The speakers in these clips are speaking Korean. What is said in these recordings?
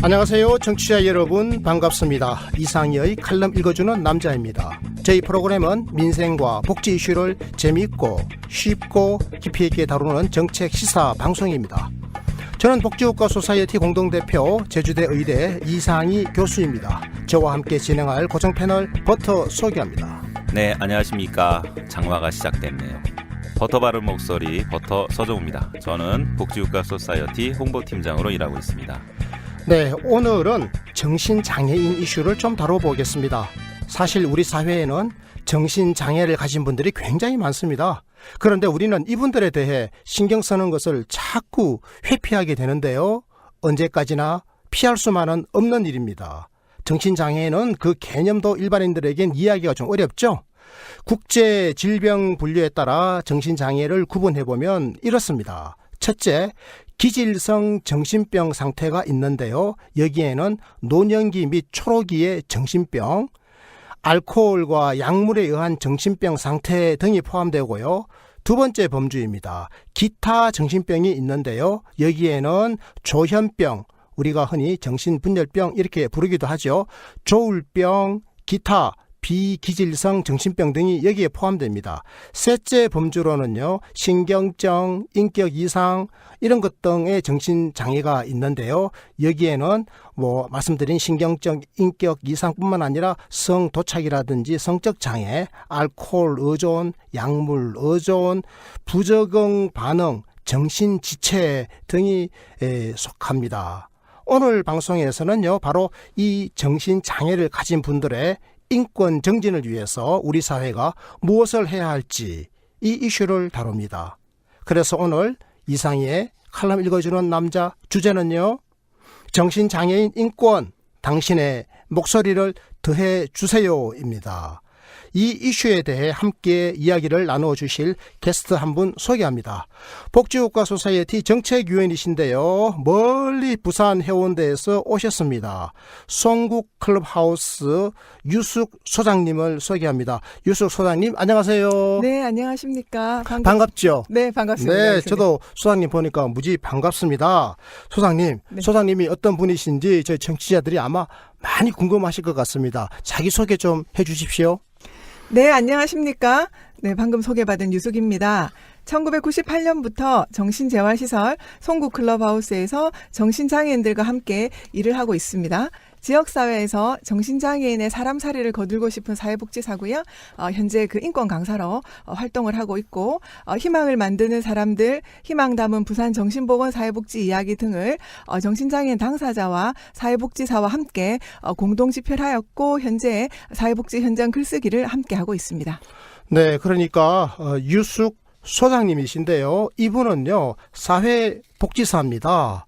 안녕하세요. 청취자 여러분 반갑습니다. 이상희의 칼럼 읽어주는 남자입니다. 저희 프로그램은 민생과 복지 이슈를 재미있고 쉽고 깊이 있게 다루는 정책 시사 방송입니다. 저는 복지국가 소사이어티 공동대표 제주대 의대 이상희 교수입니다. 저와 함께 진행할 고정 패널부터 소개합니다. 네, 안녕하십니까. 장마가 시작됐네요. 버터 바른 목소리 버터 서정우입니다. 저는 복지국가 소사이어티 홍보팀장으로 일하고 있습니다. 네, 오늘은 정신장애인 이슈를 좀 다뤄보겠습니다. 사실 우리 사회에는 정신장애를 가진 분들이 굉장히 많습니다. 그런데 우리는 이분들에 대해 신경 쓰는 것을 자꾸 회피하게 되는데요. 언제까지나 피할 수만은 없는 일입니다. 정신장애는 그 개념도 일반인들에겐 이해하기가 좀 어렵죠. 국제질병분류에 따라 정신장애를 구분해보면 이렇습니다. 첫째, 기질성 정신병 상태가 있는데요. 여기에는 노년기 및 초로기의 정신병, 알코올과 약물에 의한 정신병 상태 등이 포함되고요. 두 번째 범주입니다. 기타 정신병이 있는데요. 여기에는 조현병, 우리가 흔히 정신분열병 이렇게 부르기도 하죠. 조울병, 기타, 비기질성 정신병 등이 여기에 포함됩니다. 셋째 범주로는요, 신경증, 인격 이상 이런 것 등의 정신장애가 있는데요. 여기에는 말씀드린 신경증, 인격 이상뿐만 아니라 성도착이라든지 성적 장애, 알코올 의존, 약물 의존, 부적응 반응, 정신지체 등이 속합니다. 오늘 방송에서는요, 바로 이 정신장애를 가진 분들의 인권 정진을 위해서 우리 사회가 무엇을 해야 할지 이 이슈를 다룹니다. 그래서 오늘 이상희의 칼럼 읽어주는 남자 주제는요, 정신장애인 인권, 당신의 목소리를 더해 주세요입니다. 이 이슈에 대해 함께 이야기를 나누어 주실 게스트 한 분 소개합니다. 복지국가 소사이어티 정책위원이신데요. 멀리 부산 해운대에서 오셨습니다. 송국 클럽하우스 유숙 소장님을 소개합니다. 유숙 소장님 안녕하세요. 네, 안녕하십니까. 반갑죠? 네, 반갑습니다. 네, 저도 소장님 보니까 무지 반갑습니다. 소장님, 네. 소장님이 어떤 분이신지 저희 청취자들이 아마 많이 궁금하실 것 같습니다. 자기소개 좀 해주십시오. 네, 안녕하십니까. 네, 방금 소개받은 유숙입니다. 1998년부터 정신재활시설 송구 클럽하우스에서 정신장애인들과 함께 일을 하고 있습니다. 지역사회에서 정신장애인의 사람살이를 거들고 싶은 사회복지사고요. 현재 그 인권 강사로 활동을 하고 있고, 희망을 만드는 사람들, 희망 담은 부산 정신보건 사회복지 이야기 등을 정신장애인 당사자와 사회복지사와 함께 공동 집필하였고, 현재 사회복지 현장 글쓰기를 함께 하고 있습니다. 네, 그러니까 유숙 소장님이신데요. 이분은요, 사회복지사입니다.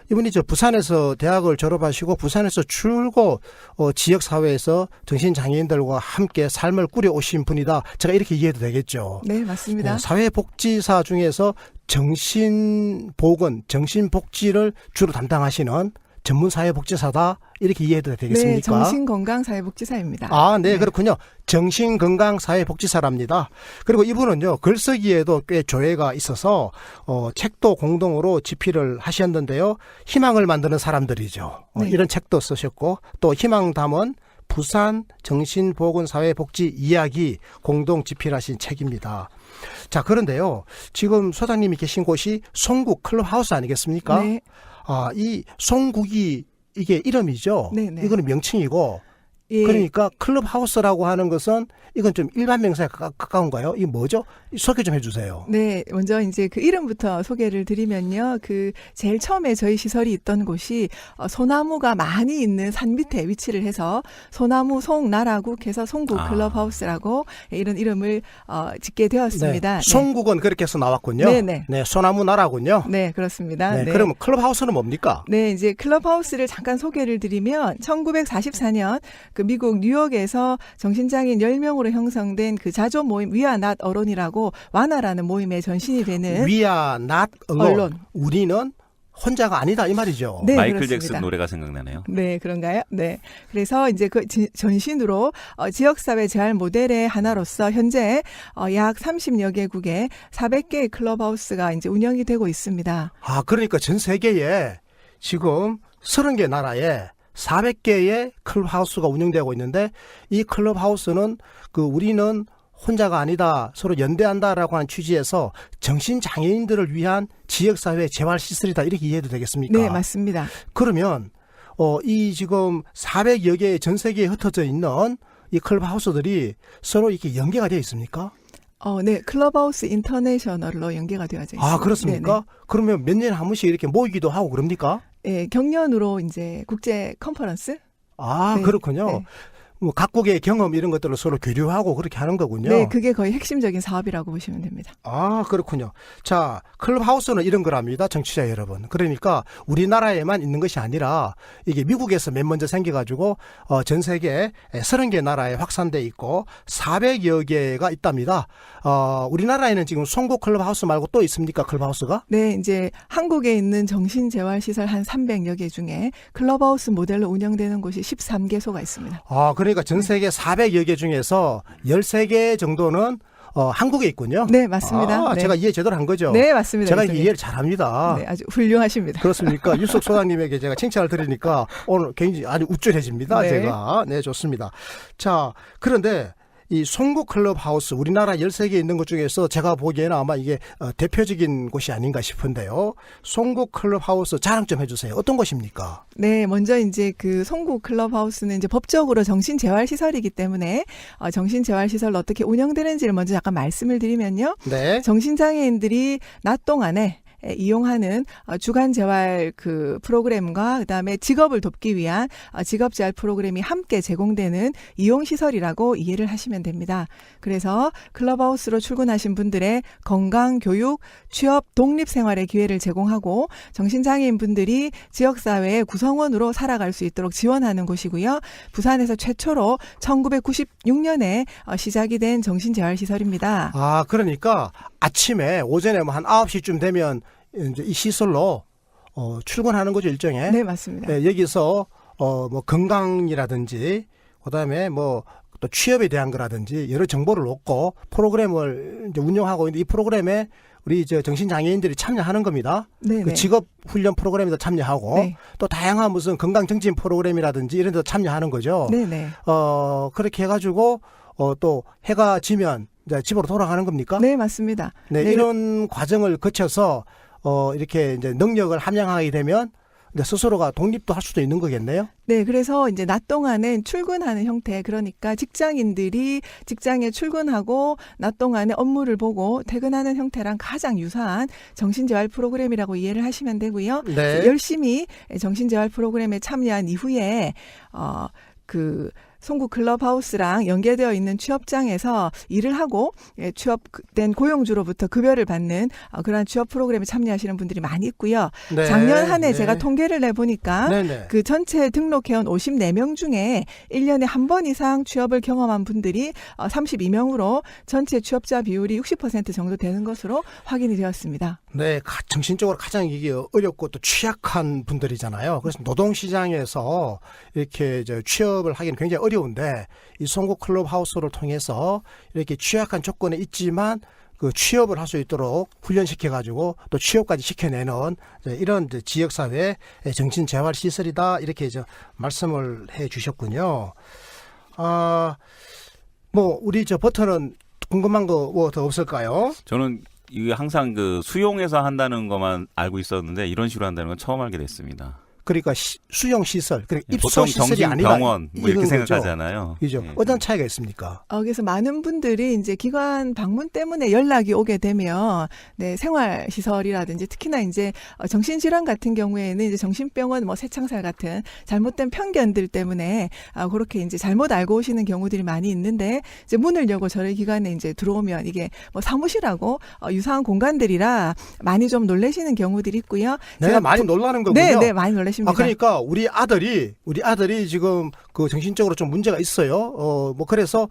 이분이 부산에서 대학을 졸업하시고 부산에서 출고 지역사회에서 정신장애인들과 함께 삶을 꾸려오신 분이다. 제가 이렇게 이해해도 되겠죠? 네, 맞습니다. 네, 사회복지사 중에서 정신보건, 정신복지를 주로 담당하시는 전문사회복지사다. 이렇게 이해해도 되겠습니까? 네, 정신건강사회복지사입니다. 아, 네, 그렇군요. 정신건강사회복지사랍니다. 그리고 이분은요, 글쓰기에도 꽤 조예가 있어서 책도 공동으로 집필을 하셨는데요. 희망을 만드는 사람들이죠. 네. 이런 책도 쓰셨고, 또 희망 담은 부산 정신보건사회복지 이야기 공동 집필하신 책입니다. 자, 그런데요, 지금 소장님이 계신 곳이 송국 클럽하우스 아니겠습니까? 네. 이 송국이 이게 이름이죠. 네네. 이거는 명칭이고, 예. 그러니까 클럽하우스라고 하는 것은 이건 좀 일반 명사에 가까운가요? 이게 뭐죠? 소개 좀 해주세요. 네, 먼저 이제 그 이름부터 소개를 드리면요. 그 제일 처음에 저희 시설이 있던 곳이 소나무가 많이 있는 산 밑에 위치를 해서 소나무 송나라국 해서 송국 클럽하우스라고 이런 이름을 짓게 되었습니다. 네. 송국은 그렇게 해서 나왔군요. 네네. 네, 소나무 나라군요. 네, 그렇습니다. 네, 네. 그러면 클럽하우스는 뭡니까? 네, 이제 클럽하우스를 잠깐 소개를 드리면 1944년 그 미국 뉴욕에서 정신장애인 10명으로 형성된 그 자조 모임 위아낫 언론이라고 와나라는 모임의 전신이 되는 위아 낫 언론. 우리는 혼자가 아니다 이 말이죠. 네, 마이클 그렇습니다. 잭슨 노래가 생각나네요. 네, 그런가요? 네. 그래서 이제 그 전신으로 지역사회 재활 모델의 하나로서 현재 약 30여 개국에 400개의 클럽하우스가 이제 운영이 되고 있습니다. 아, 그러니까 전 세계에 지금 30개 나라에 400개의 클럽하우스가 운영되고 있는데 이 클럽하우스는 우리는 혼자가 아니다, 서로 연대한다라고 하는 취지에서 정신장애인들을 위한 지역사회 재활시설이다, 이렇게 이해해도 되겠습니까? 네, 맞습니다. 그러면 이 지금 400여 개의 전 세계에 흩어져 있는 이 클럽하우스들이 서로 이렇게 연계가 되어 있습니까? 네, 클럽하우스 인터내셔널로 연계가 되어져 있습니다. 아, 그렇습니까? 네네. 그러면 몇 년에 한 번씩 이렇게 모이기도 하고 그럽니까? 네, 경연으로 이제 국제 컨퍼런스? 아, 네, 그렇군요. 네. 뭐 각국의 경험 이런 것들을 서로 교류하고 그렇게 하는 거군요. 네, 그게 거의 핵심적인 사업이라고 보시면 됩니다. 아, 그렇군요. 자, 클럽하우스는 이런 거랍니다, 청취자 여러분. 그러니까 우리나라에만 있는 것이 아니라 이게 미국에서 맨 먼저 생겨가지고 전 세계 30개 나라에 확산돼 있고 400여 개가 있답니다. 우리나라에는 지금 송구 클럽하우스 말고 또 있습니까, 클럽하우스가? 네, 이제 한국에 있는 정신재활시설 한 300여 개 중에 클럽하우스 모델로 운영되는 곳이 13개소가 있습니다. 아, 그러니까 전 세계 400여 개 중에서 13개 정도는 한국에 있군요. 네, 맞습니다. 아, 네. 제가 이해 제대로 한 거죠? 네, 맞습니다. 제가 교수님. 이해를 잘합니다. 네, 아주 훌륭하십니다. 그렇습니까? 유석 소장님에게 제가 칭찬을 드리니까 오늘 굉장히 아주 우쭐해집니다. 네. 제가. 네, 좋습니다. 자, 그런데 이 송구 클럽하우스, 우리나라 13개 있는 것 중에서 제가 보기에는 아마 이게 대표적인 곳이 아닌가 싶은데요. 송구 클럽하우스 자랑 좀 해주세요. 어떤 곳입니까? 네, 먼저 이제 그 송구 클럽하우스는 이제 법적으로 정신재활시설이기 때문에 정신재활시설로 어떻게 운영되는지를 먼저 잠깐 말씀을 드리면요. 네. 정신장애인들이 낮 동안에 이용하는 주간 재활 그 프로그램과 그다음에 직업을 돕기 위한 직업 재활 프로그램이 함께 제공되는 이용 시설이라고 이해를 하시면 됩니다. 그래서 클럽하우스로 출근하신 분들의 건강, 교육, 취업, 독립 생활의 기회를 제공하고 정신장애인 분들이 지역 사회의 구성원으로 살아갈 수 있도록 지원하는 곳이고요. 부산에서 최초로 1996년에 시작이 된 정신재활 시설입니다. 아, 그러니까 아침에 오전에 뭐 한 9시쯤 되면 이제 이 시설로 출근하는 거죠, 일정에. 네, 맞습니다. 네, 여기서 뭐 건강이라든지 그다음에 뭐 또 취업에 대한 거라든지 여러 정보를 얻고 프로그램을 이제 운영하고 있는데 이 프로그램에 우리 정신장애인들이 참여하는 겁니다. 네, 그 네. 직업 훈련 프로그램에도 참여하고 네. 또 다양한 무슨 건강 정진 프로그램이라든지 이런 데도 참여하는 거죠. 네, 네. 그렇게 해가지고 또 해가 지면 이제 집으로 돌아가는 겁니까? 네, 맞습니다. 네, 네, 이런 과정을 거쳐서 이렇게 이제 능력을 함양하게 되면 이제 스스로가 독립도 할 수도 있는 거겠네요. 네, 그래서 이제 낮 동안은 출근하는 형태, 그러니까 직장인들이 직장에 출근하고 낮 동안에 업무를 보고 퇴근하는 형태랑 가장 유사한 정신재활 프로그램이라고 이해를 하시면 되고요. 네. 열심히 정신재활 프로그램에 참여한 이후에 그 송구 클럽하우스랑 연계되어 있는 취업장에서 일을 하고 취업된 고용주로부터 급여를 받는 그러한 취업 프로그램에 참여하시는 분들이 많이 있고요. 네. 작년 한 해 네. 제가 통계를 내보니까 네네. 그 전체 등록해온 54명 중에 1년에 한 번 이상 취업을 경험한 분들이 32명으로 전체 취업자 비율이 60% 정도 되는 것으로 확인이 되었습니다. 네, 정신적으로 가장 이게 어렵고 또 취약한 분들이잖아요. 그래서 노동시장에서 이렇게 취업을 하기는 굉장히 어려운데 이 송구 클럽하우스를 통해서 이렇게 취약한 조건에 있지만 그 취업을 할 수 있도록 훈련시켜가지고 또 취업까지 시켜내는 이런 지역사회 정신재활시설이다, 이렇게 말씀을 해 주셨군요. 뭐 우리 버터는 궁금한 거 뭐 더 없을까요? 저는 이게 항상 그 수용해서 한다는 것만 알고 있었는데 이런 식으로 한다는 건 처음 알게 됐습니다. 그러니까 수용시설, 그러니까 보통 입소시설이 아니다. 정신병원 뭐 이렇게 이런 거죠. 생각하잖아요. 그죠? 예. 어떤 차이가 있습니까? 그래서 많은 분들이 이제 기관 방문 때문에 연락이 오게 되면 네, 생활시설이라든지 특히나 이제 정신질환 같은 경우에는 이제 정신병원 뭐 새창살 같은 잘못된 편견들 때문에 그렇게 이제 잘못 알고 오시는 경우들이 많이 있는데 이제 문을 열고 저희 기관에 이제 들어오면 이게 뭐 사무실하고 유사한 공간들이라 많이 좀 놀라시는 경우들이 있고요. 네, 제가 많이 놀라는 거군요. 네, 네, 많이 놀라십니다. 그러니까 우리 아들이 지금 그 정신적으로 좀 문제가 있어요. 뭐 그래서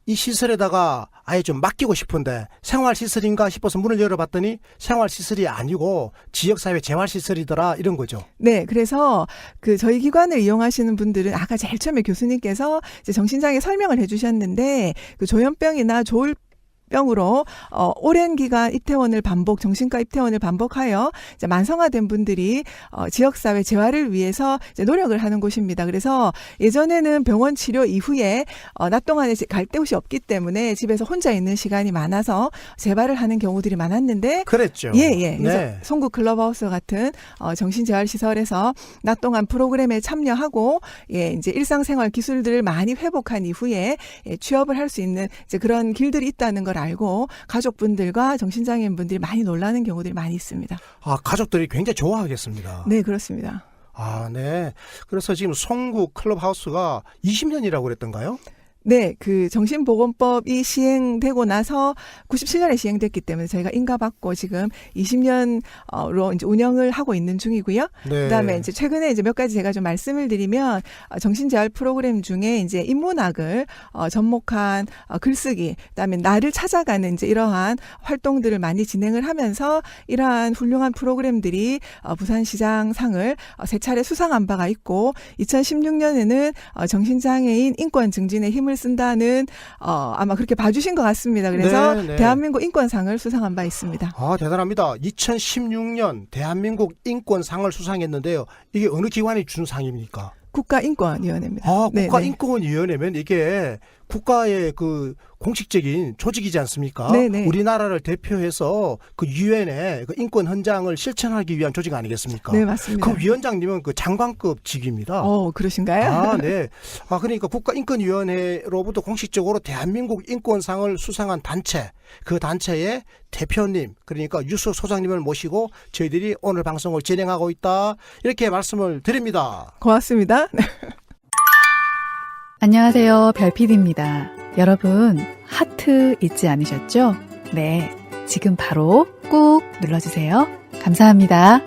이 시설에다가 아예 좀 맡기고 싶은데 생활시설인가 싶어서 문을 열어봤더니 생활시설이 아니고 지역사회 재활시설이더라, 이런 거죠. 네, 그래서 그 저희 기관을 이용하시는 분들은 아까 제일 처음에 교수님께서 이제 정신장애 설명을 해주셨는데 그 조현병이나 병으로 오랜 기간 입퇴원을 정신과 입퇴원을 반복하여 이제 만성화된 분들이 지역사회 재활을 위해서 이제 노력을 하는 곳입니다. 그래서 예전에는 병원 치료 이후에 낮 동안에 갈 곳이 없기 때문에 집에서 혼자 있는 시간이 많아서 재활을 하는 경우들이 많았는데 그랬죠. 예. 그래서 네. 송구 클럽하우스 같은 정신재활시설에서 낮 동안 프로그램에 참여하고 이제 일상생활 기술들을 많이 회복한 이후에 취업을 할 수 있는 이제 그런 길들이 있다는 걸 알고 가족분들과 정신장애인분들이 많이 놀라는 경우들이 많이 있습니다. 아, 가족들이 굉장히 좋아하겠습니다. 네, 그렇습니다. 아, 네. 그래서 지금 송구 클럽하우스가 20년이라고 그랬던가요? 네, 그 정신보건법이 시행되고 나서 97년에 시행됐기 때문에 저희가 인가받고 지금 20년로 이제 운영을 하고 있는 중이고요. 네. 그다음에 이제 최근에 이제 몇 가지 제가 좀 말씀을 드리면 정신재활 프로그램 중에 이제 인문학을 접목한 글쓰기, 그다음에 나를 찾아가는 이제 이러한 활동들을 많이 진행을 하면서 이러한 훌륭한 프로그램들이 부산시장상을 세 차례 수상한 바가 있고 2016년에는 정신장애인 인권 증진에 힘을 쓴다는 아마 그렇게 봐주신 것 같습니다. 그래서 네. 대한민국 인권상을 수상한 바 있습니다. 아, 대단합니다. 2016년 대한민국 인권상을 수상했는데요. 이게 어느 기관이 준 상입니까? 국가인권위원회입니다. 아, 네, 국가인권위원회면 이게 국가의 그 공식적인 조직이지 않습니까? 네네. 우리나라를 대표해서 그 유엔의 그 인권 헌장을 실천하기 위한 조직 아니겠습니까? 네, 맞습니다. 그 위원장님은 그 장관급 직입니다. 그러신가요? 아, 네. 아, 그러니까 국가인권위원회로부터 공식적으로 대한민국 인권상을 수상한 단체, 그 단체의 대표님, 그러니까 유수 소장님을 모시고 저희들이 오늘 방송을 진행하고 있다. 이렇게 말씀을 드립니다. 고맙습니다. 안녕하세요. 별PD입니다. 여러분, 하트 잊지 않으셨죠? 네. 지금 바로 꾹 눌러주세요. 감사합니다.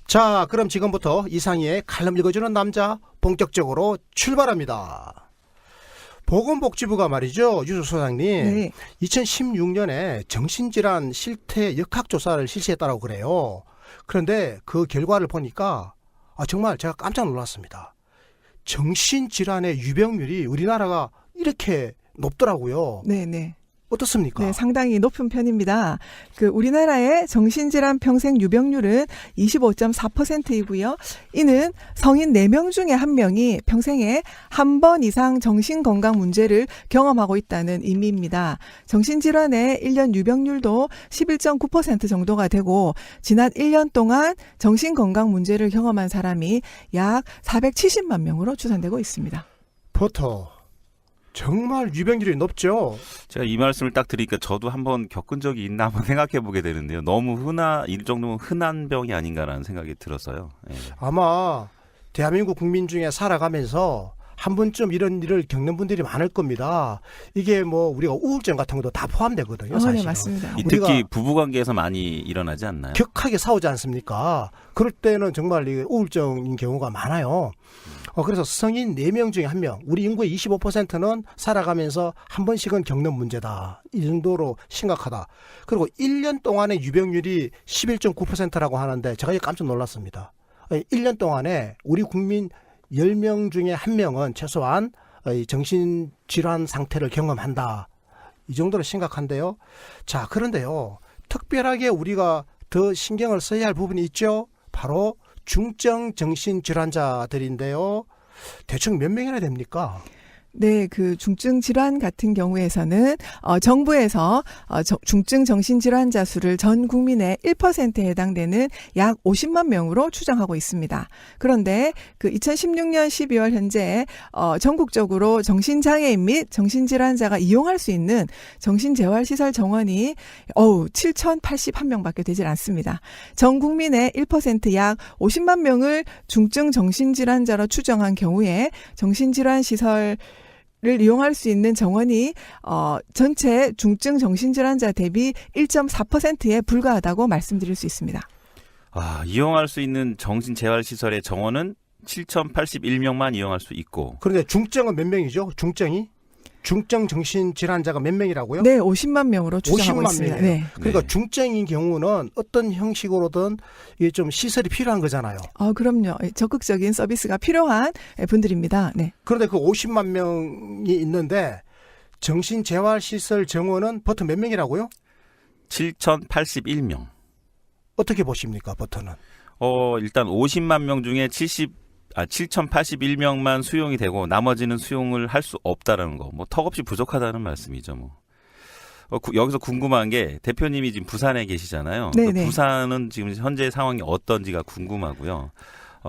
자, 그럼 지금부터 이상희의 칼럼 읽어주는 남자 본격적으로 출발합니다. 보건복지부가 말이죠, 유수 소장님. 네. 2016년에 정신질환 실태 역학조사를 실시했다고 그래요. 그런데 그 결과를 보니까 정말 제가 깜짝 놀랐습니다. 정신질환의 유병률이 우리나라가 이렇게 높더라고요. 네. 어떻습니까? 네, 상당히 높은 편입니다. 그 우리나라의 정신질환 평생 유병률은 25.4%이고요. 이는 성인 4명 중에 1명이 평생에 한 번 이상 정신건강 문제를 경험하고 있다는 의미입니다. 정신질환의 1년 유병률도 11.9% 정도가 되고 지난 1년 동안 정신건강 문제를 경험한 사람이 약 470만 명으로 추산되고 있습니다. 버터. 정말 유병률이 높죠. 제가 이 말씀을 딱 드리니까 저도 한번 겪은 적이 있나 한번 생각해 보게 되는데요. 너무 이 정도면 흔한 병이 아닌가라는 생각이 들었어요. 예. 아마 대한민국 국민 중에 살아가면서 한 번쯤 이런 일을 겪는 분들이 많을 겁니다. 이게 뭐 우리가 우울증 같은 것도 다 포함되거든요. 사실은. 네, 맞습니다. 특히 부부관계에서 많이 일어나지 않나요? 격하게 싸우지 않습니까? 그럴 때는 정말 이 우울증인 경우가 많아요. 그래서 성인 4명 중에 1명, 우리 인구의 25%는 살아가면서 한 번씩은 겪는 문제다. 이 정도로 심각하다. 그리고 1년 동안의 유병률이 11.9%라고 하는데 제가 깜짝 놀랐습니다. 1년 동안에 우리 국민 10명 중에 1명은 최소한 정신질환 상태를 경험한다. 이 정도로 심각한데요. 자, 그런데요. 특별하게 우리가 더 신경을 써야 할 부분이 있죠. 바로 중증 정신질환자들인데요. 대충 몇 명이나 됩니까? 네, 그 중증 질환 같은 경우에서는 정부에서 중증 정신질환자 수를 전 국민의 1%에 해당되는 약 50만 명으로 추정하고 있습니다. 그런데 그 2016년 12월 현재 전국적으로 정신장애인 및 정신질환자가 이용할 수 있는 정신재활시설 정원이 7,081명밖에 되질 않습니다. 전 국민의 1%약 50만 명을 중증 정신질환자로 추정한 경우에 정신질환시설 를 이용할 수 있는 정원이 전체 중증 정신질환자 대비 1.4%에 불과하다고 말씀드릴 수 있습니다. 이용할 수 있는 정신재활시설의 정원은 7,081명만 이용할 수 있고. 그런데 중증은 몇 명이죠? 중증이? 중증 정신질환자가 몇 명이라고요? 네, 50만 명으로 추정하고 50만 있습니다. 명이에요. 네. 그러니까 네. 중증인 경우는 어떤 형식으로든 이게 좀 시설이 필요한 거잖아요. 그럼요. 적극적인 서비스가 필요한 분들입니다. 네. 그런데 그 50만 명이 있는데 정신재활시설 정원은 버터 몇 명이라고요? 7,081명. 어떻게 보십니까, 버터는? 일단 50만 명 중에 7,081명만 수용이 되고 나머지는 수용을 할 수 없다라는 거. 뭐 턱없이 부족하다는 말씀이죠, 뭐. 여기서 궁금한 게 대표님이 지금 부산에 계시잖아요. 네네. 부산은 지금 현재 상황이 어떤지가 궁금하고요.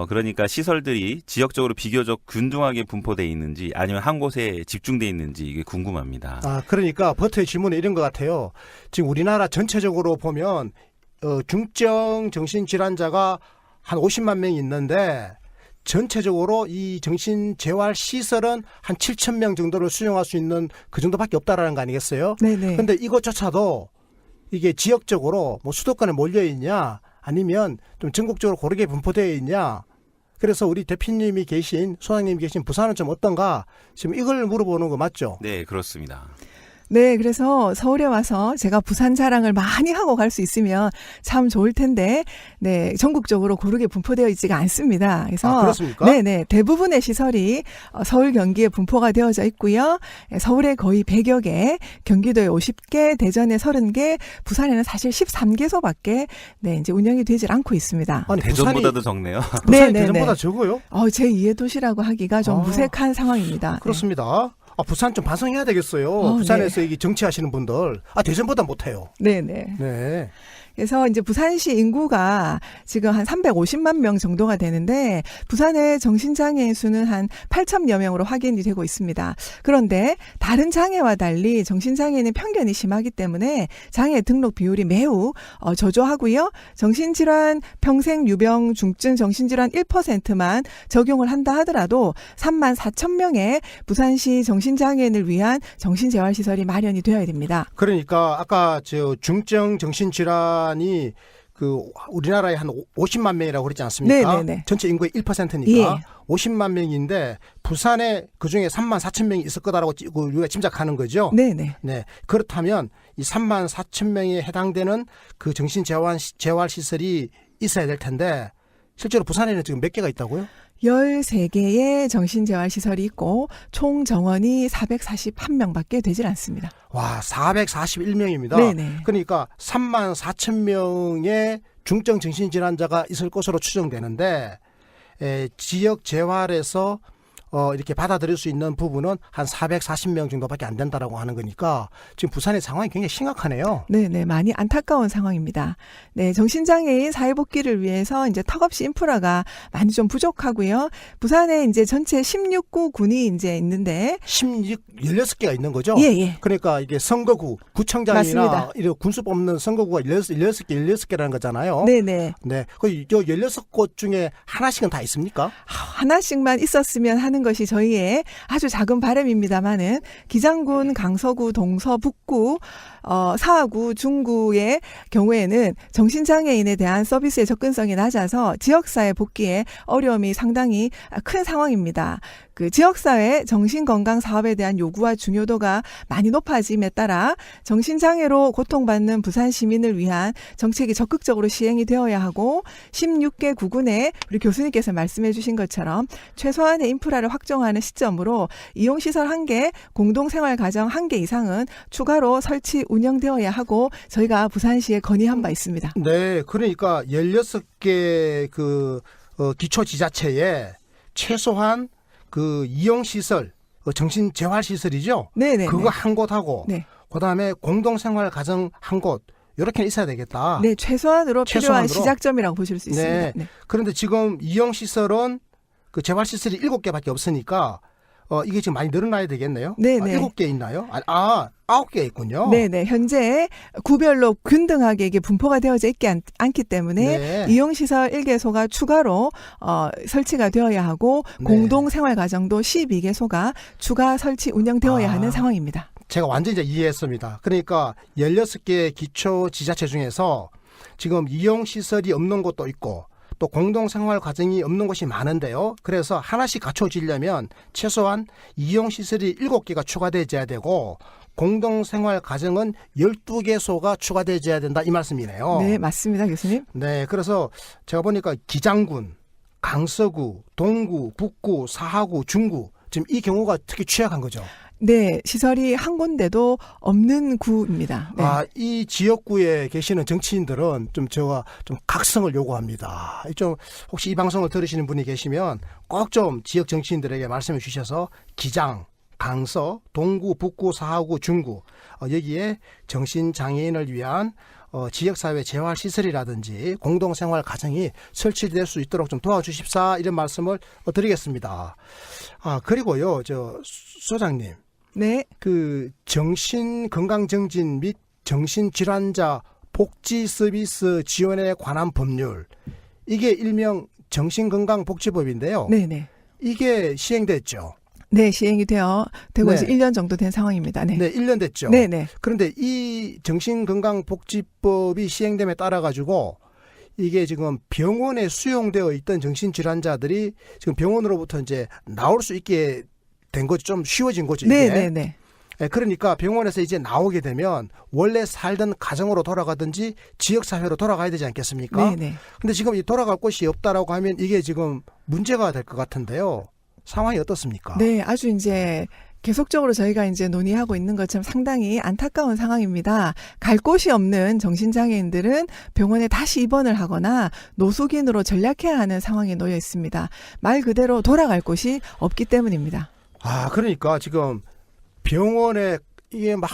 그러니까 시설들이 지역적으로 비교적 균등하게 분포되어 있는지 아니면 한 곳에 집중되어 있는지 이게 궁금합니다. 그러니까 버터의 질문은 이런 것 같아요. 지금 우리나라 전체적으로 보면 중증 정신질환자가 한 50만 명이 있는데 전체적으로 이 정신재활시설은 한 7천 명 정도를 수용할 수 있는 그 정도밖에 없다라는 거 아니겠어요? 네네. 그런데 이것조차도 이게 지역적으로 뭐 수도권에 몰려 있냐 아니면 좀 전국적으로 고르게 분포되어 있냐. 그래서 우리 대표님이 계신 소장님이 계신 부산은 좀 어떤가 지금 이걸 물어보는 거 맞죠? 네, 그렇습니다. 네, 그래서 서울에 와서 제가 부산 자랑을 많이 하고 갈 수 있으면 참 좋을 텐데, 네, 전국적으로 고르게 분포되어 있지가 않습니다. 그래서 그렇습니까? 네네, 대부분의 시설이 서울, 경기에 분포가 되어져 있고요. 서울에 거의 100여 개, 경기도에 50개, 대전에 30개, 부산에는 사실 13개소밖에 네, 이제 운영이 되질 않고 있습니다. 아니, 대전보다도 적네요. 부산이 네네네. 대전보다 적어요? 제2의 도시라고 하기가 좀 무색한 상황입니다. 그렇습니다. 부산 좀 반성해야 되겠어요. 부산에서 이게 정치하시는 분들. 대전보다 못해요. 네네. 네. 그래서 이제 부산시 인구가 지금 한 350만 명 정도가 되는데 부산의 정신장애인 수는 한 8천여 명으로 확인이 되고 있습니다. 그런데 다른 장애와 달리 정신장애인은 편견이 심하기 때문에 장애 등록 비율이 매우 저조하고요. 정신질환 평생 유병 중증 정신질환 1%만 적용을 한다 하더라도 3만 4천 명의 부산시 정신장애인을 위한 정신재활시설이 마련이 되어야 됩니다. 그러니까 아까 중증 정신질환이 우리나라에 한 50만 명이라고 그랬지 않습니까? 네네네. 전체 인구의 1%니까 예. 50만 명인데 부산에 그중에 3만 4천 명이 있을 거다라고 우리가 짐작하는 거죠. 네네. 네. 그렇다면 이 3만 4천 명에 해당되는 그 정신재활시설이 있어야 될 텐데 실제로 부산에는 지금 몇 개가 있다고요? 13개의 정신재활시설이 있고 총 정원이 441명밖에 되질 않습니다. 와, 441명입니다. 네네. 그러니까 3만 4천 명의 중증 정신질환자가 있을 것으로 추정되는데 지역 재활에서 이렇게 받아들일 수 있는 부분은 한 440명 정도밖에 안 된다라고 하는 거니까 지금 부산의 상황이 굉장히 심각하네요. 네네, 많이 안타까운 상황입니다. 네, 정신장애인 사회복귀를 위해서 이제 턱없이 인프라가 많이 좀 부족하고요. 부산에 이제 전체 16구 군이 이제 있는데 16개가 있는 거죠? 예. 그러니까 이게 선거구, 구청장이나 맞습니다. 이런 군수 뽑는 선거구가 16개라는 거잖아요. 네네. 네. 그 16곳 중에 하나씩은 다 있습니까? 하나씩만 있었으면 하는 것이 저희의 아주 작은 바람입니다만은 기장군, 강서구, 동서, 북구, 사하구, 중구의 경우에는 정신장애인에 대한 서비스의 접근성이 낮아서 지역사회 복귀에 어려움이 상당히 큰 상황입니다. 그 지역사회 정신건강 사업에 대한 요구와 중요도가 많이 높아짐에 따라 정신장애로 고통받는 부산 시민을 위한 정책이 적극적으로 시행이 되어야 하고 16개 구군에 우리 교수님께서 말씀해 주신 것처럼 최소한의 인프라를 확정하는 시점으로 이용시설 1개, 공동생활가정 1개 이상은 추가로 설치 운영되어야 하고 저희가 부산시에 건의한 바 있습니다. 네. 그러니까 16개 기초지자체에 최소한 그 이용시설, 정신재활시설이죠? 네네. 그거 한 곳하고 네. 그다음에 공동생활가정 한 곳 이렇게 있어야 되겠다. 네, 최소한으로 필요한 최소한으로. 시작점이라고 보실 수 있습니다. 네. 네. 그런데 지금 이용시설은 그 재활시설이 7개밖에 없으니까 이게 지금 많이 늘어나야 되겠네요. 네네. 7개 있나요? 9개 있군요. 네네. 현재 구별로 균등하게 이게 분포가 되어져 있지 않기 때문에 네. 이용시설 1개소가 추가로 설치가 되어야 하고 네. 공동생활가정도 12개소가 추가 설치 운영되어야 하는 상황입니다. 제가 완전히 이제 이해했습니다. 그러니까 16개 기초지자체 중에서 지금 이용시설이 없는 곳도 있고 또 공동생활 과정이 없는 곳이 많은데요. 그래서 하나씩 갖춰지려면 최소한 이용시설이 7개가 추가되어야 되고 공동생활 가정은 12개소가 추가되어야 된다 이 말씀이네요. 네, 맞습니다, 교수님. 네, 그래서 제가 보니까 기장군, 강서구, 동구, 북구, 사하구, 중구 지금 이 경우가 특히 취약한 거죠. 네, 시설이 한 군데도 없는 구입니다. 네. 이 지역구에 계시는 정치인들은 좀 제가 좀 각성을 요구합니다. 좀 혹시 이 방송을 들으시는 분이 계시면 꼭 좀 지역 정치인들에게 말씀해 주셔서 기장, 강서, 동구, 북구, 사하구, 중구 여기에 정신장애인을 위한 지역사회 재활시설이라든지 공동생활 가정이 설치될 수 있도록 좀 도와주십사 이런 말씀을 드리겠습니다. 그리고요, 소장님. 네. 그 정신건강정진 및 정신질환자 복지 서비스 지원에 관한 법률 이게 일명 정신건강복지법인데요. 네네. 이게 시행됐죠. 네, 시행이 되고 네. 이제 1년 정도 된 상황입니다. 네. 네, 1년 됐죠. 네네. 그런데 이 정신건강복지법이 시행됨에 따라 가지고 이게 지금 병원에 수용되어 있던 정신질환자들이 지금 병원으로부터 이제 나올 수 있게 된 거죠. 좀 쉬워진 거죠. 이게. 네네네. 그러니까 병원에서 이제 나오게 되면 원래 살던 가정으로 돌아가든지 지역사회로 돌아가야 되지 않겠습니까? 네네. 근데 지금 이 돌아갈 곳이 없다라고 하면 이게 지금 문제가 될 것 같은데요. 상황이 어떻습니까? 네, 아주 이제 계속적으로 저희가 이제 논의하고 있는 것처럼 상당히 안타까운 상황입니다. 갈 곳이 없는 정신장애인들은 병원에 다시 입원을 하거나 노숙인으로 전락해야 하는 상황에 놓여 있습니다. 말 그대로 돌아갈 곳이 없기 때문입니다. 그러니까 지금 병원에 이게 막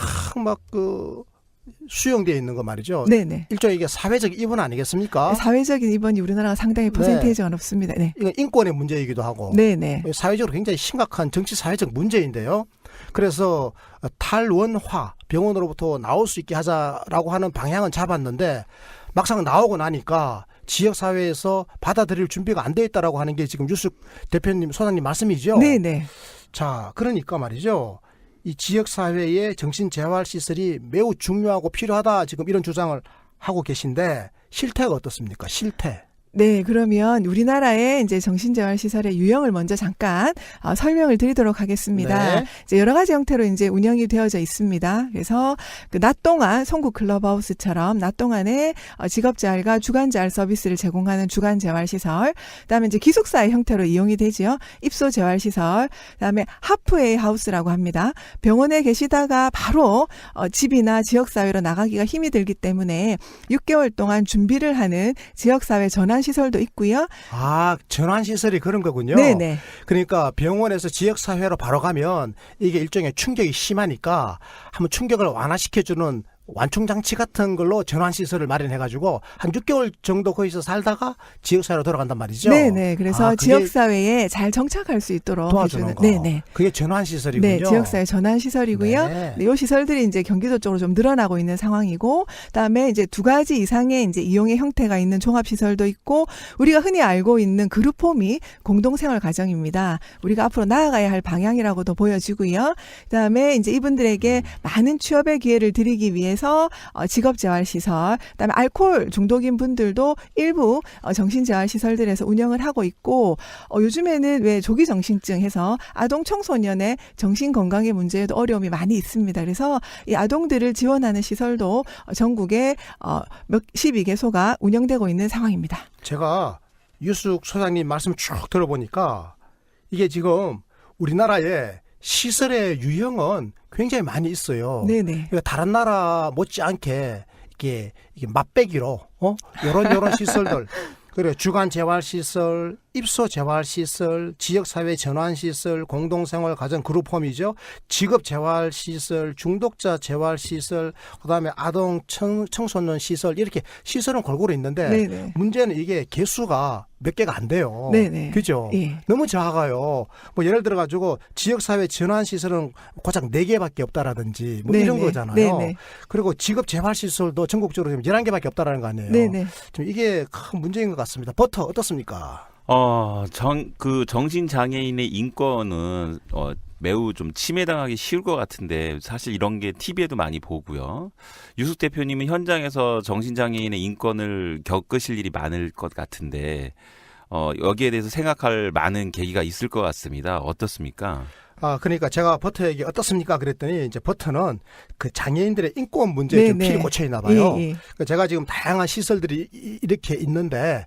수용되어 있는 거 말이죠. 네네. 일종의 이게 사회적 입원 아니겠습니까? 사회적인 입원이 우리나라가 상당히 퍼센테이지가 높습니다. 네. 이건 인권의 문제이기도 하고 네네. 사회적으로 굉장히 심각한 정치 사회적 문제인데요. 그래서 탈원화 병원으로부터 나올 수 있게 하자라고 하는 방향은 잡았는데 막상 나오고 나니까 지역사회에서 받아들일 준비가 안 돼 있다라고 하는 게 지금 유숙 대표님, 소장님 말씀이죠. 네네. 자, 그러니까 말이죠. 이 지역사회의 정신재활시설이 매우 중요하고 필요하다 지금 이런 주장을 하고 계신데 실태가 어떻습니까? 실태. 네, 그러면 우리나라의 이제 정신재활시설의 유형을 먼저 잠깐 설명을 드리도록 하겠습니다. 네. 이제 여러 가지 형태로 이제 운영이 되어져 있습니다. 그래서 그 낮 동안 송구 클럽하우스처럼 낮 동안에 직업재활과 주간재활 서비스를 제공하는 주간재활시설, 그다음에 이제 기숙사의 형태로 이용이 되지요. 입소재활시설, 그다음에 하프웨이 하우스라고 합니다. 병원에 계시다가 바로 집이나 지역사회로 나가기가 힘이 들기 때문에 6개월 동안 준비를 하는 지역사회 전환 시설도 있고요. 전환시설이 그런 거군요. 네네. 그러니까 병원에서 지역사회로 바로 가면 이게 일종의 충격이 심하니까 한번 충격을 완화시켜주는 완충장치 같은 걸로 전환시설을 마련해가지고 한 6개월 정도 거기서 살다가 지역사회로 돌아간단 말이죠. 네네. 그래서 그게 지역사회에 잘 정착할 수 있도록 도와주는 해주는. 거. 네네. 그게 전환시설이군요. 네, 지역사회 전환시설이고요. 네. 이 시설들이 이제 경기도 쪽으로 좀 늘어나고 있는 상황이고, 그다음에 이제 2가지 이상의 이제 이용의 형태가 있는 종합시설도 있고, 우리가 흔히 알고 있는 그룹홈이 공동생활 가정입니다. 우리가 앞으로 나아가야 할 방향이라고도 보여지고요. 그다음에 이제 이분들에게 많은 취업의 기회를 드리기 위해서 직업재활시설, 그다음에 알코올 중독인 분들도 일부 정신재활시설들에서 운영을 하고 있고, 요즘에는 왜 조기정신증 해서 아동 청소년의 정신건강의 문제에도 어려움이 많이 있습니다. 그래서 이 아동들을 지원하는 시설도 전국에 12개소가 운영되고 있는 상황입니다. 제가 유숙 소장님 말씀 쭉 들어보니까 이게 지금 우리나라의 시설의 유형은 굉장히 많이 있어요. 네네. 그러니까 다른 나라 못지않게 이게 맛배기로 이런 시설들 그리고 주간 재활 시설, 입소 재활 시설, 지역 사회 전환 시설, 공동생활 가정 그룹홈이죠. 직업 재활 시설, 중독자 재활 시설, 그다음에 아동 청소년 시설 이렇게 시설은 골고루 있는데 네네. 문제는 이게 개수가 몇 개가 안 돼요. 네네. 그죠? 예. 너무 작아요. 뭐 예를 들어 가지고 지역 사회 전환 시설은 고작 4개밖에 없다라든지 뭐 이런 네네. 거잖아요. 네네. 그리고 직업 재활 시설도 전국적으로 11개밖에 없다라는 거 아니에요. 네네. 좀 이게 큰 문제인 것 같습니다. 버터 어떻습니까? 정신장애인의 인권은 매우 좀 침해당하기 쉬울 것 같은데 사실 이런 게 TV에도 많이 보고요. 유숙 대표님은 현장에서 정신장애인의 인권을 겪으실 일이 많을 것 같은데 여기에 대해서 생각할 많은 계기가 있을 것 같습니다. 어떻습니까? 그러니까 제가 버터 얘기 어떻습니까? 그랬더니 이제 버터는 그 장애인들의 인권 문제에 좀 필이 꽂혀 있나 봐요. 예, 예. 그러니까 제가 지금 다양한 시설들이 이렇게 있는데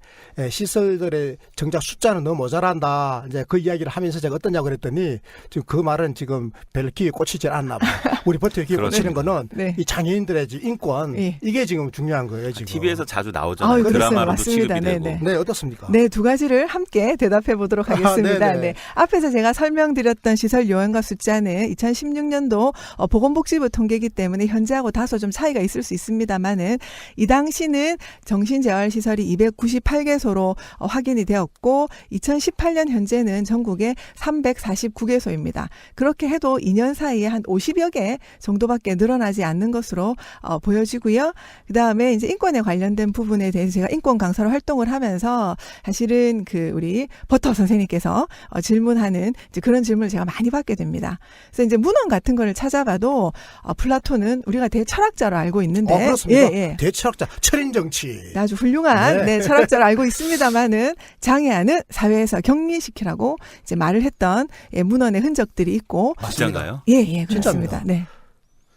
시설들의 정작 숫자는 너무 모자란다. 이제 그 이야기를 하면서 제가 어떠냐고 그랬더니 지금 그 말은 지금 별 귀에 꽂히질 않나 봐요. 우리 버터에 귀에 꽂히는 거는 네. 이 장애인들의 인권 예. 이게 지금 중요한 거예요. 지금. TV에서 자주 나오잖아요. 아유, 그랬어요. 드라마로도 맞습니다. 취급이 되고. 네네. 네, 어떻습니까? 네, 두 가지를 함께 대답해 보도록 하겠습니다. 네네. 네. 앞에서 제가 설명드렸던 시설 요원과 숫자는 2016년도 보건복지부 통계이기 때문에 현재하고 다소 좀 차이가 있을 수 있습니다만은 이 당시는 정신재활시설이 298개소로 확인이 되었고 2018년 현재는 전국에 349개소입니다. 그렇게 해도 2년 사이에 한 50여 개 정도밖에 늘어나지 않는 것으로 보여지고요. 그다음에 이제 인권에 관련된 부분에 대해서 제가 인권 강사로 활동을 하면서 사실은 그 우리 버터 선생님께서 질문하는 이제 그런 질문을 제가 많이 받게 됩니다. 그래서 이제 문헌 같은 거를 찾아봐도 플라톤은 우리가 대철학자로 알고 있는데 그렇습니다. 예, 예. 대철학자, 철인정치. 아주 훌륭한 네. 철학자로 알고 있습니다만은 장애아는 사회에서 격리시키라고 이제 말을 했던 문헌의 흔적들이 있고 진짜인가요? 예, 그렇습니다. 진짜입니다. 네.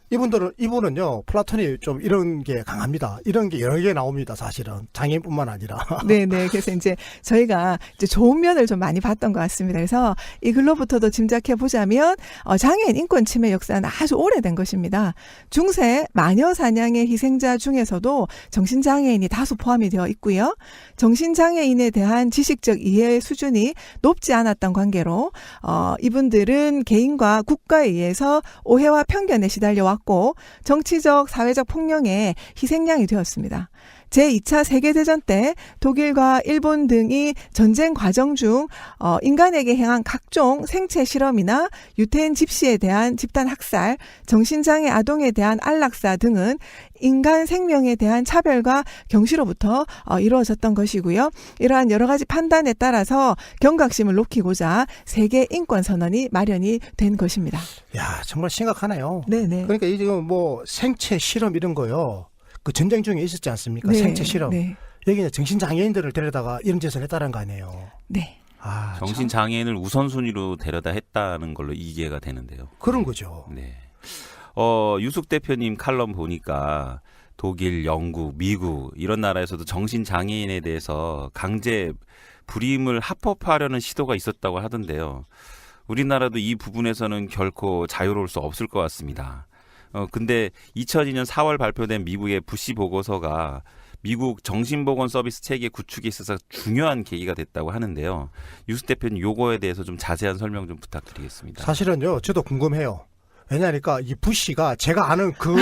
이분은요, 플라톤이 좀 이런 게 강합니다. 이런 게 여러 개 나옵니다, 사실은. 장애인뿐만 아니라. 네. 그래서 이제 저희가 이제 좋은 면을 좀 많이 봤던 것 같습니다. 그래서 이 글로부터도 짐작해 보자면 장애인 인권 침해 역사는 아주 오래된 것입니다. 중세 마녀 사냥의 희생자 중에서도 정신장애인이 다수 포함이 되어 있고요. 정신장애인에 대한 지식적 이해 수준이 높지 않았던 관계로 이분들은 개인과 국가에 의해서 오해와 편견에 시달려 왔고 정치적, 사회적 폭력의 희생양이 되었습니다. 제2차 세계대전 때 독일과 일본 등이 전쟁 과정 중 인간에게 행한 각종 생체 실험이나 유태인 집시에 대한 집단 학살, 정신장애 아동에 대한 안락사 등은 인간 생명에 대한 차별과 경시로부터 이루어졌던 것이고요. 이러한 여러 가지 판단에 따라서 경각심을 높이고자 세계 인권 선언이 마련이 된 것입니다. 야, 정말 심각하네요. 네네. 그러니까 이 지금 뭐 생체 실험 이런 거요. 그 전쟁 중에 있었지 않습니까? 생체 실험. 네. 여기 이제 정신장애인들을 데려다가 이런 짓을 했다는 거 아니에요. 네. 정신 장애인을 우선순위로 데려다 했다는 걸로 이해가 되는데요. 그런 거죠. 네. 유숙 대표님 칼럼 보니까 독일, 영국, 미국 이런 나라에서도 정신 장애인에 대해서 강제 불임을 합법화하려는 시도가 있었다고 하던데요. 우리나라도 이 부분에서는 결코 자유로울 수 없을 것 같습니다. 근데 2002년 4월 발표된 미국의 부시 보고서가 미국 정신보건 서비스 체계 구축에 있어서 중요한 계기가 됐다고 하는데요. 유숙 대표님 요거에 대해서 좀 자세한 설명 좀 부탁드리겠습니다. 사실은요, 저도 궁금해요. 왜냐니까 이 부시가 제가 아는 그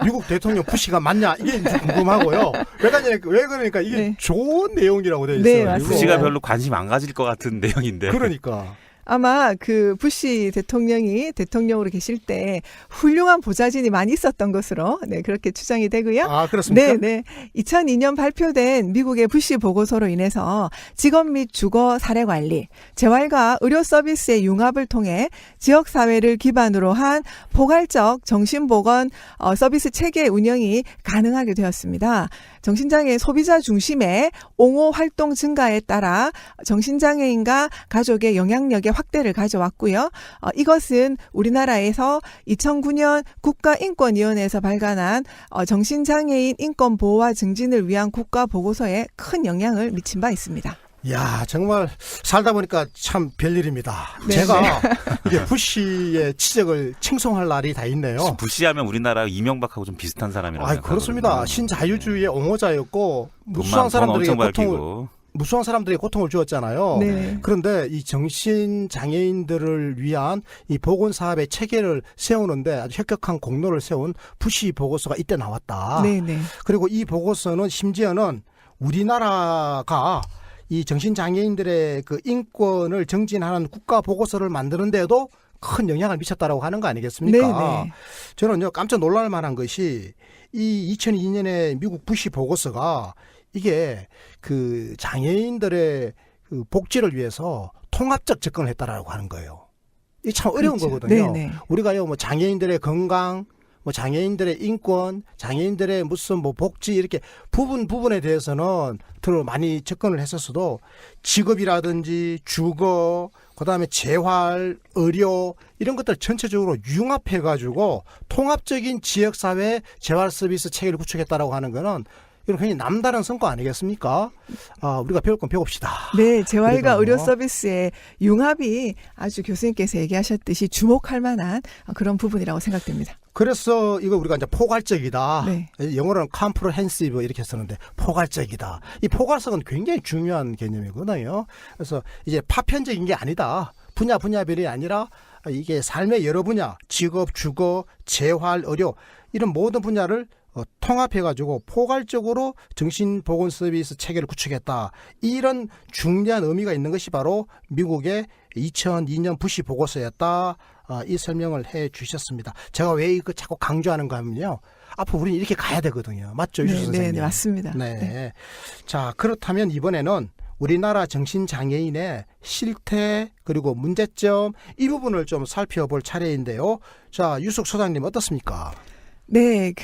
미국 대통령 부시가 맞냐 이게 궁금하고요. 왜 그러니까 이게 네. 좋은 내용이라고 되어 네, 있어요. 맞습니다. 부시가 별로 관심 안 가질 것 같은 내용인데. 그러니까. 아마 그 부시 대통령이 대통령으로 계실 때 훌륭한 보좌진이 많이 있었던 것으로 그렇게 추정이 되고요. 아, 그렇습니까? 네. 2002년 발표된 미국의 부시 보고서로 인해서 직업 및 주거 사례 관리, 재활과 의료 서비스의 융합을 통해 지역 사회를 기반으로 한 포괄적 정신보건 서비스 체계 운영이 가능하게 되었습니다. 정신장애 소비자 중심의 옹호 활동 증가에 따라 정신장애인과 가족의 영향력의 확대를 가져왔고요. 이것은 우리나라에서 2009년 국가인권위원회에서 발간한 정신장애인 인권 보호와 증진을 위한 국가보고서에 큰 영향을 미친 바 있습니다. 야, 정말 살다 보니까 참 별일입니다. 네, 제가 이게 부시의 치적을 칭송할 날이 다 있네요. 부시하면 우리나라 이명박하고 좀 비슷한 사람이라고 생각하거든요. 그렇습니다. 신자유주의의 옹호자였고 무수한 사람들에게 고통을 주었잖아요. 네. 그런데 이 정신장애인들을 위한 이 보건사업의 체계를 세우는데 아주 혁혁한 공로를 세운 부시 보고서가 이때 나왔다. 네. 그리고 이 보고서는 심지어는 우리나라가 이 정신장애인들의 그 인권을 정진하는 국가 보고서를 만드는데도 큰 영향을 미쳤다라고 하는 거 아니겠습니까? 네. 저는요, 깜짝 놀랄 만한 것이 이 2002년에 미국 부시 보고서가 이게 그 장애인들의 그 복지를 위해서 통합적 접근을 했다라고 하는 거예요. 이게 참 어려운 그렇죠. 거거든요. 네. 우리가요, 뭐 장애인들의 건강, 뭐 장애인들의 인권, 장애인들의 무슨 뭐 복지 이렇게 부분에 대해서는 더 많이 접근을 했었어도 직업이라든지 주거, 그다음에 재활, 의료 이런 것들 전체적으로 융합해가지고 통합적인 지역사회 재활 서비스 체계를 구축했다라고 하는 거는 이건 굉장히 남다른 성과 아니겠습니까? 우리가 배울 건 배웁시다. 네, 재활과 그리고 의료 서비스의 융합이 아주 교수님께서 얘기하셨듯이 주목할 만한 그런 부분이라고 생각됩니다. 그래서 이거 우리가 이제 포괄적이다. 네. 영어로는 comprehensive 이렇게 쓰는데 포괄적이다. 이 포괄성은 굉장히 중요한 개념이거든요. 그래서 이제 파편적인 게 아니다. 분야별이 아니라 이게 삶의 여러 분야, 직업, 주거, 재활, 의료 이런 모든 분야를 통합해가지고 포괄적으로 정신보건 서비스 체계를 구축했다. 이런 중대한 의미가 있는 것이 바로 미국의 2002년 부시 보고서였다. 이 설명을 해 주셨습니다. 제가 왜 이거 자꾸 강조하는가 하면요. 앞으로 우리는 이렇게 가야 되거든요. 맞죠, 유수 선생님? 네, 맞습니다. 네. 네. 자, 그렇다면 이번에는 우리나라 정신장애인의 실태 그리고 문제점 이 부분을 좀 살펴볼 차례인데요. 자, 유숙 소장님 어떻습니까? 네,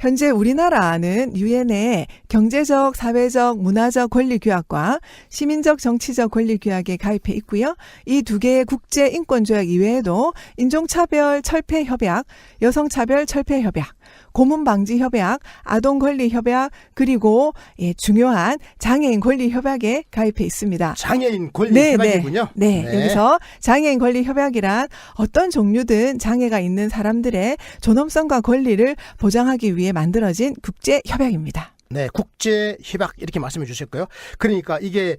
현재 우리나라는 유엔의 경제적, 사회적, 문화적 권리 규약과 시민적, 정치적 권리 규약에 가입해 있고요. 이 두 개의 국제 인권 조약 이외에도 인종차별 철폐 협약, 여성차별 철폐 협약, 고문 방지 협약, 아동 권리 협약, 그리고 중요한 장애인 권리 협약에 가입해 있습니다. 장애인 권리 협약이군요. 네, 여기서 장애인 권리 협약이란 어떤 종류든 장애가 있는 사람들의 존엄성과 권리를 보장하기 위해 만들어진 국제 협약입니다. 네, 국제 협약 이렇게 말씀해 주셨고요. 그러니까 이게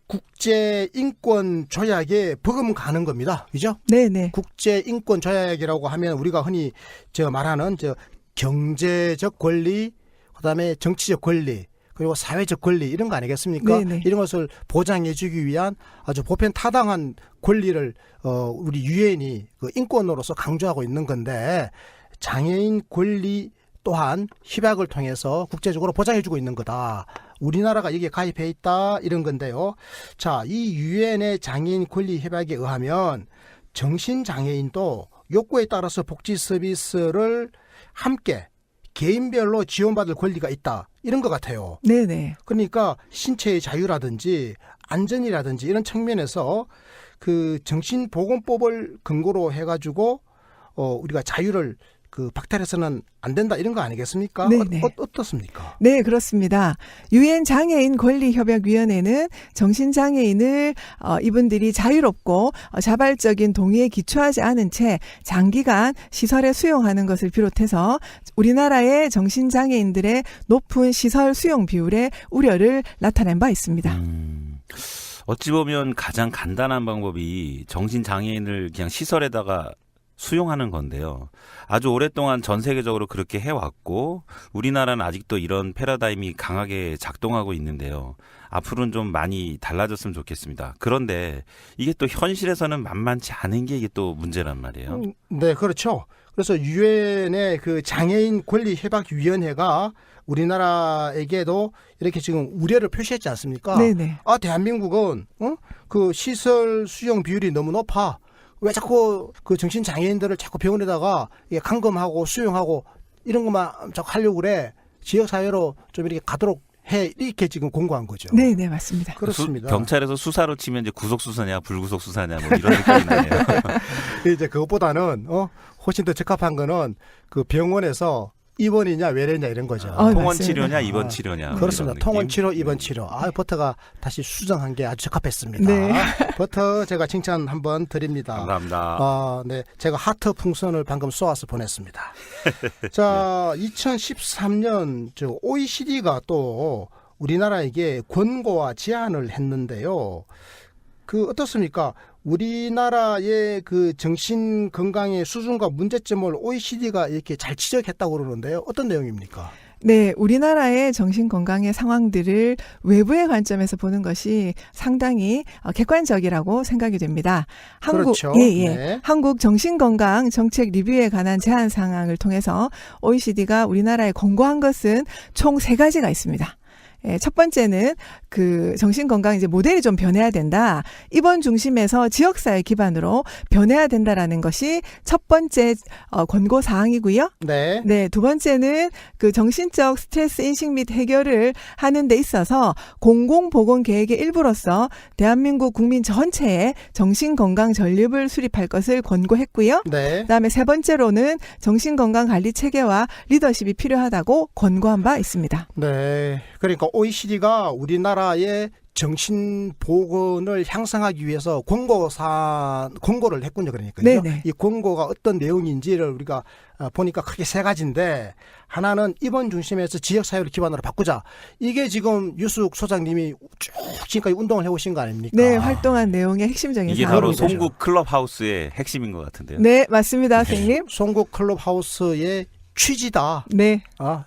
국제 인권 조약에 버금가는 겁니다. 그죠? 네, 네. 국제 인권 조약이라고 하면 우리가 흔히 말하는 경제적 권리, 그다음에 정치적 권리, 그리고 사회적 권리 이런 거 아니겠습니까? 네네. 이런 것을 보장해 주기 위한 아주 보편 타당한 권리를 우리 유엔이 인권으로서 강조하고 있는 건데 장애인 권리 또한 협약을 통해서 국제적으로 보장해 주고 있는 거다. 우리나라가 여기에 가입해 있다 이런 건데요. 자, 이 유엔의 장애인 권리 협약에 의하면 정신장애인도 욕구에 따라서 복지 서비스를 함께 개인별로 지원받을 권리가 있다. 이런 것 같아요. 네네. 그러니까 신체의 자유라든지 안전이라든지 이런 측면에서 정신보건법을 근거로 해가지고 우리가 자유를 박탈해서는 안 된다 이런 거 아니겠습니까? 네네. 어떻습니까? 네, 그렇습니다. 유엔 장애인 권리협약위원회는 정신장애인을 이분들이 자유롭고 자발적인 동의에 기초하지 않은 채 장기간 시설에 수용하는 것을 비롯해서 우리나라의 정신장애인들의 높은 시설 수용 비율에 우려를 나타낸 바 있습니다. 어찌 보면 가장 간단한 방법이 정신장애인을 그냥 시설에다가 수용하는 건데요. 아주 오랫동안 전 세계적으로 그렇게 해왔고 우리나라는 아직도 이런 패러다임이 강하게 작동하고 있는데요. 앞으로는 좀 많이 달라졌으면 좋겠습니다. 그런데 이게 또 현실에서는 만만치 않은 게 이게 또 문제란 말이에요. 네, 그렇죠. 그래서 유엔의 장애인 권리협약위원회가 우리나라에게도 이렇게 지금 우려를 표시했지 않습니까? 네네. 대한민국은 시설 수용 비율이 너무 높아. 왜 자꾸 정신 장애인들을 자꾸 병원에다가 감금하고 수용하고 이런 것만 자꾸 하려고 그래. 지역 사회로 좀 이렇게 가도록 해. 이렇게 지금 공고한 거죠. 네, 네, 맞습니다. 그렇습니다. 경찰에서 수사로 치면 이제 구속 수사냐 불구속 수사냐 뭐 이런 느낌이 나네요. 이제 그것보다는 훨씬 더 적합한 거는 병원에서 입원이냐 외래냐 이런 거죠. 통원 맞습니다. 치료냐 입원 치료냐. 그렇습니다. 이런 통원 느낌? 치료, 입원 치료. 버터가 다시 수정한 게 아주 적합했습니다. 네. 버터 제가 칭찬 한번 드립니다. 감사합니다. 네, 제가 하트 풍선을 방금 쏘아서 보냈습니다. 자, 2013년 OECD가 또 우리나라에게 권고와 제안을 했는데요. 어떻습니까? 우리나라의 정신 건강의 수준과 문제점을 OECD가 이렇게 잘 지적했다고 그러는데요. 어떤 내용입니까? 네, 우리나라의 정신건강의 상황들을 외부의 관점에서 보는 것이 상당히 객관적이라고 생각이 됩니다. 그렇죠. 네. 한국 정신건강 정책 리뷰에 관한 제안 사항을 통해서 OECD가 우리나라에 권고한 것은 총 3가지가 있습니다. 첫 번째는 그 정신건강 이제 모델이 좀 변해야 된다. 입원 중심에서 지역사회 기반으로 변해야 된다라는 것이 첫 번째 권고 사항이고요. 네. 네, 두 번째는 그 정신적 스트레스 인식 및 해결을 하는 데 있어서 공공보건 계획의 일부로서 대한민국 국민 전체에 정신건강 전립을 수립할 것을 권고했고요. 네. 그다음에 세 번째로는 정신건강 관리 체계와 리더십이 필요하다고 권고한 바 있습니다. 네. 그러니까 OECD가 우리나라의 정신 보건을 향상하기 위해서 권고를 했군요. 그러니까요. 네네. 이 권고가 어떤 내용인지를 우리가 보니까 크게 세 가지인데, 하나는 입원 중심에서 지역 사회를 기반으로 바꾸자. 이게 지금 유숙 소장님이 쭉 지금까지 운동을 해오신 거 아닙니까? 네, 활동한 내용의 핵심적인 이게 사항입니다. 바로 거죠. 송국 클럽하우스의 핵심인 것 같은데요. 네, 맞습니다, 선생님. 송국 클럽하우스의 취지다. 네,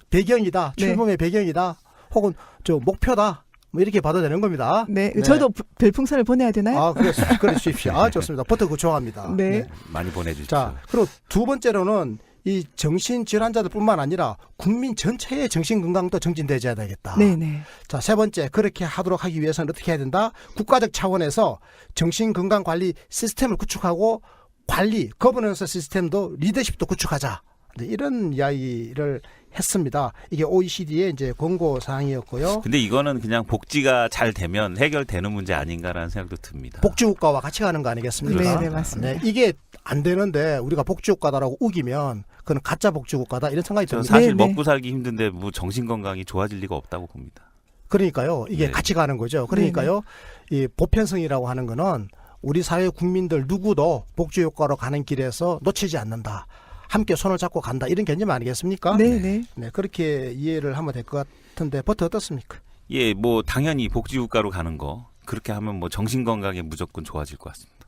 배경이다. 네. 출범의 배경이다. 혹은 저 목표다. 뭐 이렇게 봐도 되는 겁니다. 네, 저도 별풍선을 보내야 되나요? 그래 주십시오. 좋습니다. 버터 좋아합니다. 네. 많이 보내주십시오. 자, 그리고 두 번째로는 이 정신질환자들뿐만 아니라 국민 전체의 정신건강도 정진되어야 되겠다. 네네. 자, 세 번째, 그렇게 하도록 하기 위해서는 어떻게 해야 된다? 국가적 차원에서 정신건강관리 시스템을 구축하고 관리, 거버넌스 시스템도 리더십도 구축하자. 이런 이야기를 했습니다. 이게 OECD의 이제 권고 사항이었고요. 근데 이거는 그냥 복지가 잘 되면 해결되는 문제 아닌가라는 생각도 듭니다. 복지국가와 같이 가는 거 아니겠습니까? 네, 맞습니다. 이게 안 되는데 우리가 복지국가다라고 우기면 그건 가짜 복지국가다 이런 생각이 저 듭니다. 사실 네, 네. 먹고 살기 힘든데 뭐 정신건강이 좋아질 리가 없다고 봅니다. 그러니까요. 이게 네. 같이 가는 거죠. 그러니까요. 이 보편성이라고 하는 거는 우리 사회 국민들 누구도 복지국가로 가는 길에서 놓치지 않는다. 함께 손을 잡고 간다. 이런 개념 아니겠습니까? 네네. 네, 그렇게 이해를 하면 될 것 같은데 버터 어떻습니까? 예, 뭐 당연히 복지국가로 가는 거 그렇게 하면 뭐 정신건강에 무조건 좋아질 것 같습니다.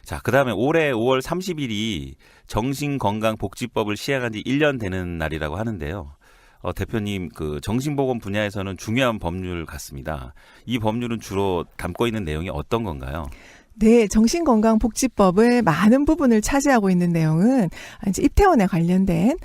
자, 그다음에 올해 5월 30일이 정신건강복지법을 시행한 지 1년 되는 날이라고 하는데요. 대표님, 그 정신보건 분야에서는 중요한 법률 같습니다. 이 법률은 주로 담고 있는 내용이 어떤 건가요? 네, 정신건강복지법의 많은 부분을 차지하고 있는 내용은 이제 입퇴원에 관련된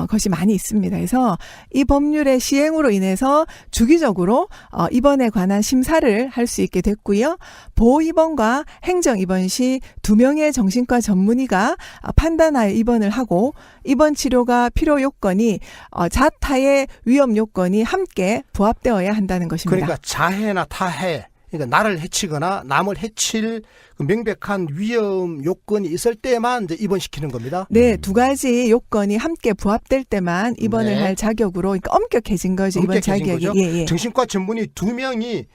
것이 많이 있습니다. 그래서 이 법률의 시행으로 인해서 주기적으로 입원에 관한 심사를 할 수 있게 됐고요. 보호입원과 행정입원 시 2명의 정신과 전문의가 판단하여 입원을 하고 입원 치료가 필요 요건이 자타의 위험 요건이 함께 부합되어야 한다는 것입니다. 그러니까 자해나 타해, 그러니까 나를 해치거나 남을 해칠 그 명백한 위험 요건이 있을 때만 이제 입원시키는 겁니다. 네, 두 가지 요건이 함께 부합될 때만 입원을 네. 할 자격으로, 그러니까 엄격해진 거죠. 입원 엄격해진 자격이. 거죠. 예, 예. 정신과 전문의 2명이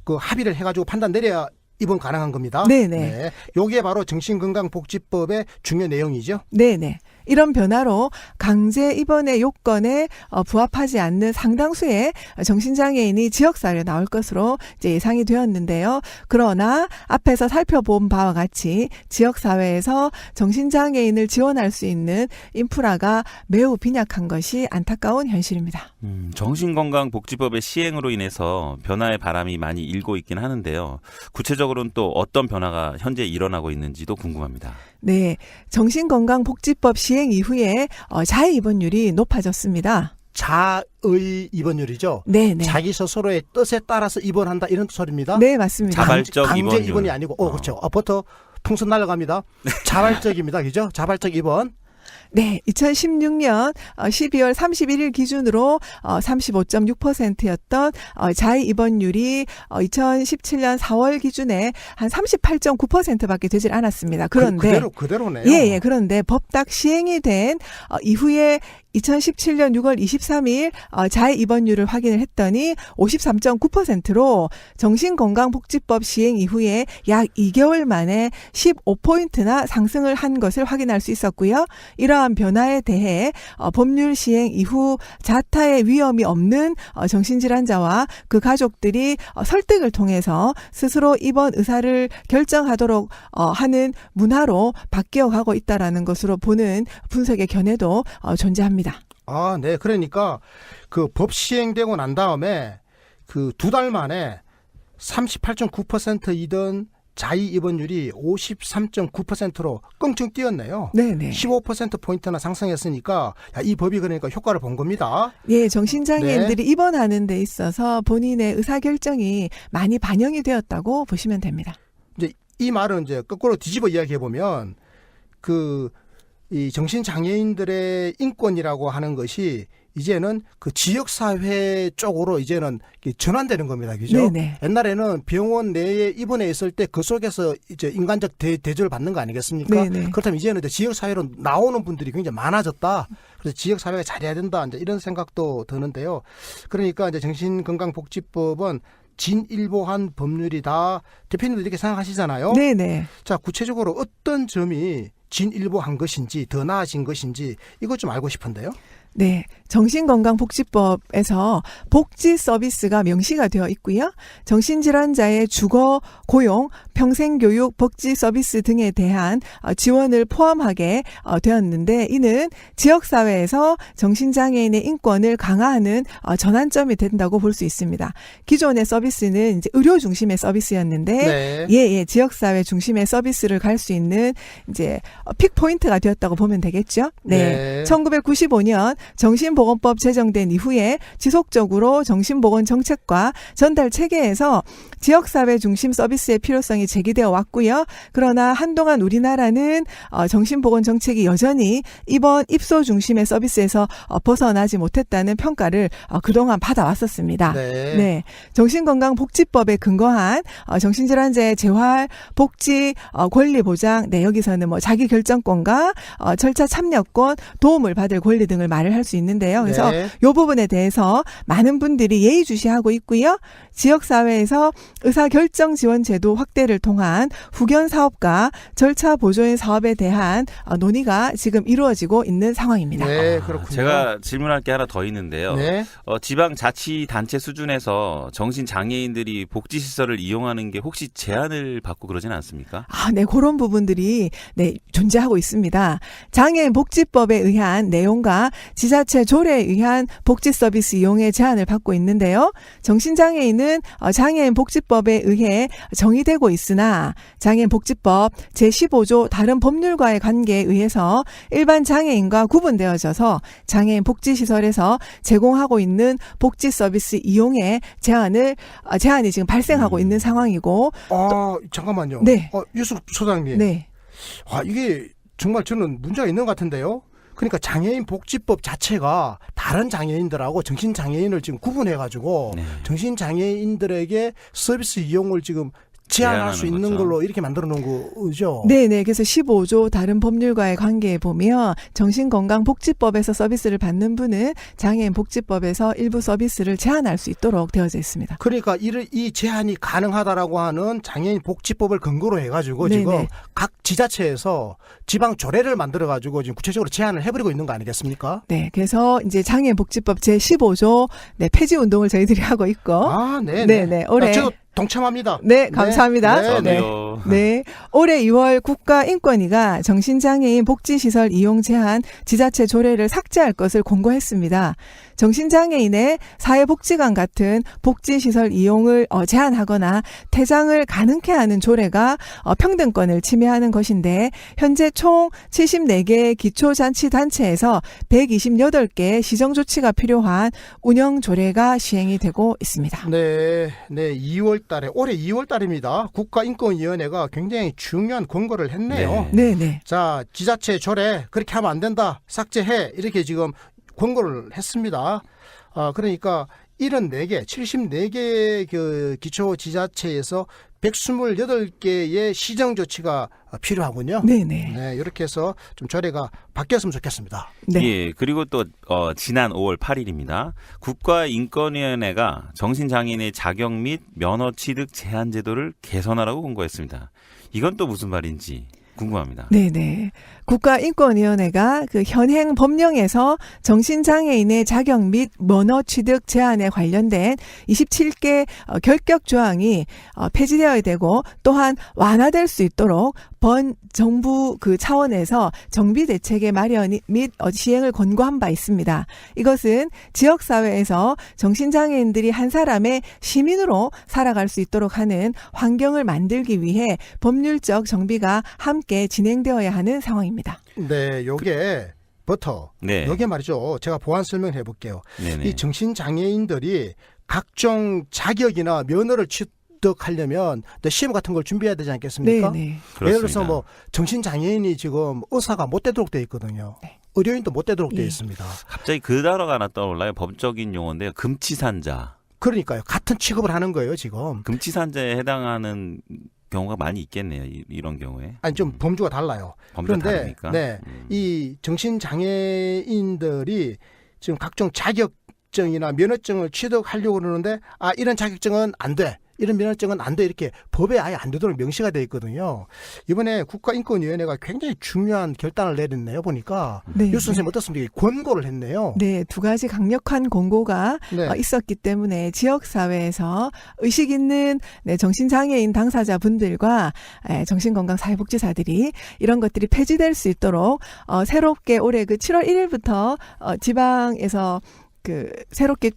그 합의를 해가지고 판단 내려야 입원 가능한 겁니다. 네네. 요게 바로 정신건강복지법의 중요 내용이죠. 네네. 이런 변화로 강제 입원의 요건에 부합하지 않는 상당수의 정신장애인이 지역사회에 나올 것으로 이제 예상이 되었는데요. 그러나 앞에서 살펴본 바와 같이 지역사회에서 정신장애인을 지원할 수 있는 인프라가 매우 빈약한 것이 안타까운 현실입니다. 정신건강복지법의 시행으로 인해서 변화의 바람이 많이 일고 있긴 하는데요. 구체적으로는 또 어떤 변화가 현재 일어나고 있는지도 궁금합니다. 네, 정신건강복지법 시행 이후에 자해 입원율이 높아졌습니다. 자의 입원율이죠. 네네. 자기 스스로의 뜻에 따라서 입원한다 이런 소리입니다. 네, 맞습니다. 자발적 강제 입원율. 입원이 아니고, 그렇죠. 버터 풍선 날아갑니다. 자발적입니다, 그죠? 자발적 입원. 네, 2016년 12월 31일 기준으로 35.6%였던 자해 입원율이 2017년 4월 기준에 한 38.9%밖에 되질 않았습니다. 그런데 그대로네요. 예, 그런데 법딱 시행이 된 이후에 2017년 6월 23일 자해 입원율을 확인을 했더니 53.9%로 정신건강복지법 시행 이후에 약 2개월 만에 15포인트나 상승을 한 것을 확인할 수 있었고요. 이러한 변화에 대해 법률 시행 이후 자타의 위험이 없는 정신질환자와 그 가족들이 설득을 통해서 스스로 입원 의사를 결정하도록 하는 문화로 바뀌어가고 있다라는 것으로 보는 분석의 견해도 존재합니다. 네. 그러니까 그 법 시행되고 난 다음에 그 2달 만에 38.9%이던 자의 입원율이 53.9%로 껑충 뛰었네요. 네네. 15%포인트나 상승했으니까 이 법이 그러니까 효과를 본 겁니다. 예, 정신장애인들이 입원하는 데 있어서 본인의 의사결정이 많이 반영이 되었다고 보시면 됩니다. 이제 이 말은 이제 거꾸로 뒤집어 이야기해 보면 이 정신장애인들의 인권이라고 하는 것이 이제는 그 지역사회 쪽으로 이제는 전환되는 겁니다. 그죠? 네네. 옛날에는 병원 내에 입원해 있을 때 그 속에서 이제 인간적 대접을 받는 거 아니겠습니까? 네네. 그렇다면 이제는 이제 지역사회로 나오는 분들이 굉장히 많아졌다. 그래서 지역사회가 잘해야 된다. 이제 이런 생각도 드는데요. 그러니까 이제 정신건강복지법은 진일보한 법률이다. 대표님도 이렇게 생각하시잖아요. 네네. 자, 구체적으로 어떤 점이 진일보한 것인지 더 나아진 것인지 이것 좀 알고 싶은데요. 네. 정신건강복지법에서 복지 서비스가 명시가 되어 있고요. 정신질환자의 주거, 고용, 평생교육, 복지 서비스 등에 대한 지원을 포함하게 되었는데 이는 지역사회에서 정신장애인의 인권을 강화하는 전환점이 된다고 볼 수 있습니다. 기존의 서비스는 이제 의료 중심의 서비스였는데 네. 지역사회 중심의 서비스를 갈 수 있는 이제 픽포인트가 되었다고 보면 되겠죠. 네. 1995년 정신보건법 제정된 이후에 지속적으로 정신보건 정책과 전달 체계에서 지역사회 중심 서비스의 필요성이 제기되어 왔고요. 그러나 한동안 우리나라는 정신보건 정책이 여전히 입원, 입소 중심의 서비스에서 벗어나지 못했다는 평가를 그동안 받아왔었습니다. 네. 정신건강복지법에 근거한 정신질환자의 재활, 복지, 권리 보장, 여기서는 뭐 자기결정권과 절차 참여권, 도움을 받을 권리 등을 말을 할 수 있는데요. 그래서 이 부분에 대해서 많은 분들이 예의주시하고 있고요. 지역사회에서 의사결정 지원 제도 확대를 통한 후견 사업과 절차 보조인 사업에 대한 논의가 지금 이루어지고 있는 상황입니다. 네, 그렇군요. 제가 질문할 게 하나 더 있는데요. 네. 지방자치단체 수준에서 정신장애인들이 복지시설을 이용하는 게 혹시 제한을 받고 그러진 않습니까? 네, 그런 부분들이 존재하고 있습니다. 장애인 복지법에 의한 내용과 지자체 조례에 의한 복지 서비스 이용에 제한을 받고 있는데요. 정신장애인은 장애인 복지법에 의해 정의되고 있으나 장애인 복지법 제15조 다른 법률과의 관계에 의해서 일반 장애인과 구분되어져서 장애인 복지시설에서 제공하고 있는 복지 서비스 이용에 제한이 지금 발생하고 있는 상황이고. 잠깐만요. 네. 유숙 소장님. 네. 이게 정말 저는 문제가 있는 것 같은데요. 그러니까 장애인 복지법 자체가 다른 장애인들하고 정신장애인을 지금 구분해가지고 정신장애인들에게 서비스 이용을 지금 제한할 수 있는 거죠. 걸로 이렇게 만들어 놓은 거죠. 네네. 그래서 15조 다른 법률과의 관계에 보면 정신건강복지법에서 서비스를 받는 분은 장애인 복지법에서 일부 서비스를 제한할 수 있도록 되어져 있습니다. 그러니까 이 제한이 가능하다라고 하는 장애인 복지법을 근거로 해가지고 네네. 지금 각 지자체에서 지방 조례를 만들어가지고 지금 구체적으로 제한을 해버리고 있는 거 아니겠습니까? 네. 그래서 이제 장애인 복지법 제15조 폐지 운동을 저희들이 하고 있고. 네네. 올해. 저도 동참합니다. 네, 감사합니다. 네. 올해 2월 국가인권위가 정신장애인 복지시설 이용 제한 지자체 조례를 삭제할 것을 공고했습니다. 정신장애인의 사회복지관 같은 복지시설 이용을 제한하거나 퇴장을 가능케 하는 조례가 평등권을 침해하는 것인데 현재 총 74개의 기초자치단체에서 128개의 시정조치가 필요한 운영 조례가 시행이 되고 있습니다. 네, 올해 2월 달입니다. 국가인권위원회가 굉장히 중요한 권고를 했네요. 네. 자, 지자체 조례 그렇게 하면 안 된다. 삭제해. 이렇게 지금 권고를 했습니다. 그러니까 74개 그 기초 지자체에서 128개의 시정 조치가 필요하군요. 네네. 이렇게 해서 좀 조례가 바뀌었으면 좋겠습니다. 네. 예, 그리고 또 지난 5월 8일입니다. 국가인권위원회가 정신장애인의 자격 및 면허 취득 제한 제도를 개선하라고 권고했습니다. 이건 또 무슨 말인지 궁금합니다. 네네. 국가인권위원회가 그 현행 법령에서 정신장애인의 자격 및 면허 취득 제한에 관련된 27개 결격 조항이 폐지되어야 되고 또한 완화될 수 있도록 정부 그 차원에서 정비 대책의 마련 및 시행을 권고한 바 있습니다. 이것은 지역사회에서 정신장애인들이 한 사람의 시민으로 살아갈 수 있도록 하는 환경을 만들기 위해 법률적 정비가 함께 진행되어야 하는 상황입니다. 네, 요게 네. 요게 말이죠. 제가 보완 설명을 해볼게요. 네네. 이 정신장애인들이 각종 자격이나 면허를 취득하려면 시험 같은 걸 준비해야 되지 않겠습니까? 네. 예를 들어서 뭐 정신장애인이 지금 의사가 못 되도록 돼 있거든요. 네. 의료인도 못 되도록 돼 예. 있습니다. 갑자기 그 단어가 하나 떠올라요. 법적인 용어인데요. 금치산자. 그러니까요. 같은 취급을 하는 거예요, 지금. 금치산자에 해당하는 경우가 많이 있겠네요. 이런 경우에. 아니 좀 범주가 달라요. 범죄가 그런데 다르니까. 네, 이 정신장애인들이 지금 각종 자격증이나 면허증을 취득하려고 그러는데 이런 자격증은 안 돼. 이런 면허증은 안 돼. 이렇게 법에 아예 안 되도록 명시가 되어 있거든요. 이번에 국가인권위원회가 굉장히 중요한 결단을 내렸네요. 보니까 네. 유 선생님 어떻습니까? 권고를 했네요. 네, 두 가지 강력한 권고가 네. 있었기 때문에 지역사회에서 의식 있는 정신장애인 당사자분들과 정신건강사회복지사들이 이런 것들이 폐지될 수 있도록 새롭게 올해 그 7월 1일부터 지방에서 그 새롭게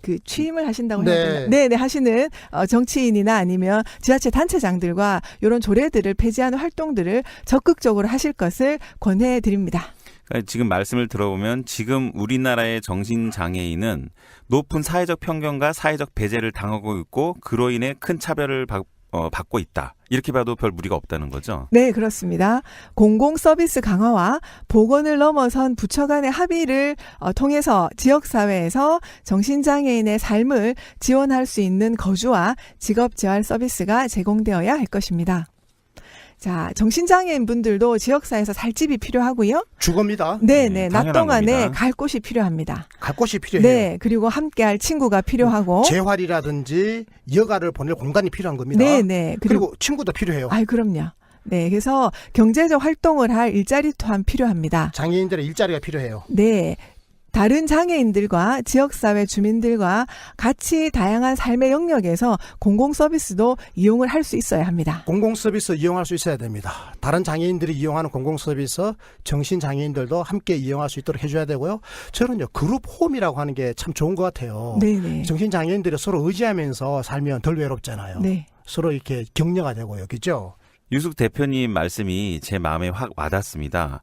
그 취임을 하신다고 해야 되나? 네, 하시는 정치인이나 아니면 지자체 단체장들과 이런 조례들을 폐지하는 활동들을 적극적으로 하실 것을 권해 드립니다. 그러니까 지금 말씀을 들어보면 지금 우리나라의 정신장애인은 높은 사회적 편견과 사회적 배제를 당하고 있고 그로 인해 큰 차별을 받고 있다. 이렇게 봐도 별 무리가 없다는 거죠. 네, 그렇습니다. 공공 서비스 강화와 보건을 넘어선 부처 간의 합의를 통해서 지역사회에서 정신장애인의 삶을 지원할 수 있는 거주와 직업재활 서비스가 제공되어야 할 것입니다. 자, 정신장애인 분들도 지역사회에서 살 집이 필요하고요. 주거입니다. 네, 낮 당연한 동안에 겁니다. 갈 곳이 필요합니다. 갈 곳이 필요해요. 네, 그리고 함께할 친구가 필요하고. 재활이라든지 여가를 보낼 공간이 필요한 겁니다. 네. 그리고 친구도 필요해요. 그럼요. 네, 그래서 경제적 활동을 할 일자리 또한 필요합니다. 장애인들의 일자리가 필요해요. 네. 다른 장애인들과 지역사회 주민들과 같이 다양한 삶의 영역에서 공공서비스도 이용을 할 수 있어야 합니다. 공공서비스 이용할 수 있어야 됩니다. 다른 장애인들이 이용하는 공공서비스 정신장애인들도 함께 이용할 수 있도록 해줘야 되고요. 저는요 그룹홈이라고 하는 게 참 좋은 것 같아요. 네네. 정신장애인들이 서로 의지하면서 살면 덜 외롭잖아요. 네. 서로 이렇게 격려가 되고요. 그죠? 유숙 대표님 말씀이 제 마음에 확 와닿습니다.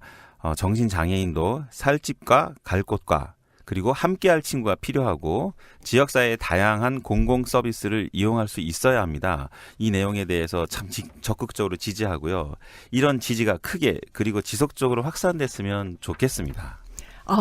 정신장애인도 살 집과 갈 곳과 그리고 함께할 친구가 필요하고 지역사회의 다양한 공공 서비스를 이용할 수 있어야 합니다. 이 내용에 대해서 참 적극적으로 지지하고요. 이런 지지가 크게 그리고 지속적으로 확산됐으면 좋겠습니다.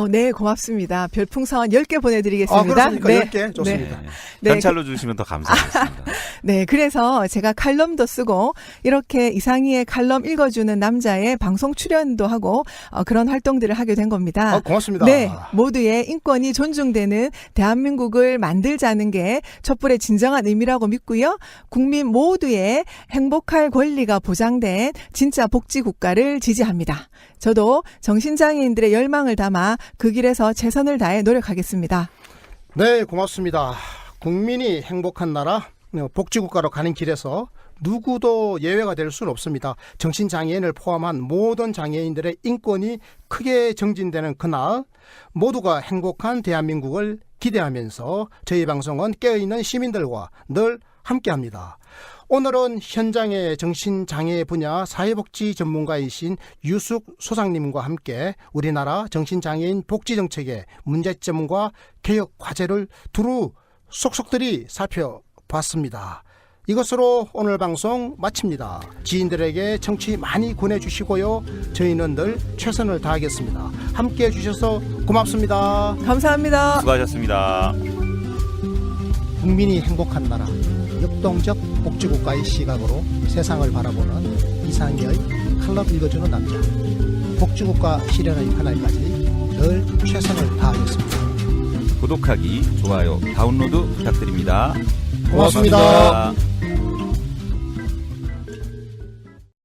네, 고맙습니다. 별풍선 10개 보내드리겠습니다. 그렇습니까? 네. 10개? 좋습니다. 네. 현찰로 주시면 더 감사하겠습니다. 네, 그래서 제가 칼럼도 쓰고 이렇게 이상희의 칼럼 읽어주는 남자의 방송 출연도 하고 그런 활동들을 하게 된 겁니다. 고맙습니다. 네, 모두의 인권이 존중되는 대한민국을 만들자는 게 촛불의 진정한 의미라고 믿고요. 국민 모두의 행복할 권리가 보장된 진짜 복지국가를 지지합니다. 저도 정신장애인들의 열망을 담아 그 길에서 최선을 다해 노력하겠습니다. 네, 고맙습니다. 국민이 행복한 나라, 복지국가로 가는 길에서 누구도 예외가 될 수는 없습니다. 정신장애인을 포함한 모든 장애인들의 인권이 크게 정진되는 그날 모두가 행복한 대한민국을 기대하면서 저희 방송은 깨어있는 시민들과 늘 함께합니다. 오늘은 현장의 정신장애 분야 사회복지 전문가이신 유숙 소장님과 함께 우리나라 정신장애인 복지정책의 문제점과 개혁 과제를 두루 속속들이 살펴봤습니다. 이것으로 오늘 방송 마칩니다. 지인들에게 청취 많이 권해주시고요. 저희는 늘 최선을 다하겠습니다. 함께해 주셔서 고맙습니다. 감사합니다. 수고하셨습니다. 국민이 행복한 나라, 역동적 복지국가의 시각으로 세상을 바라보는 이상희의 칼럼 읽어주는 남자. 복지국가 실현의 그날까지 늘 최선을 다하겠습니다. 구독하기, 좋아요, 다운로드 부탁드립니다. 고맙습니다. 고맙습니다.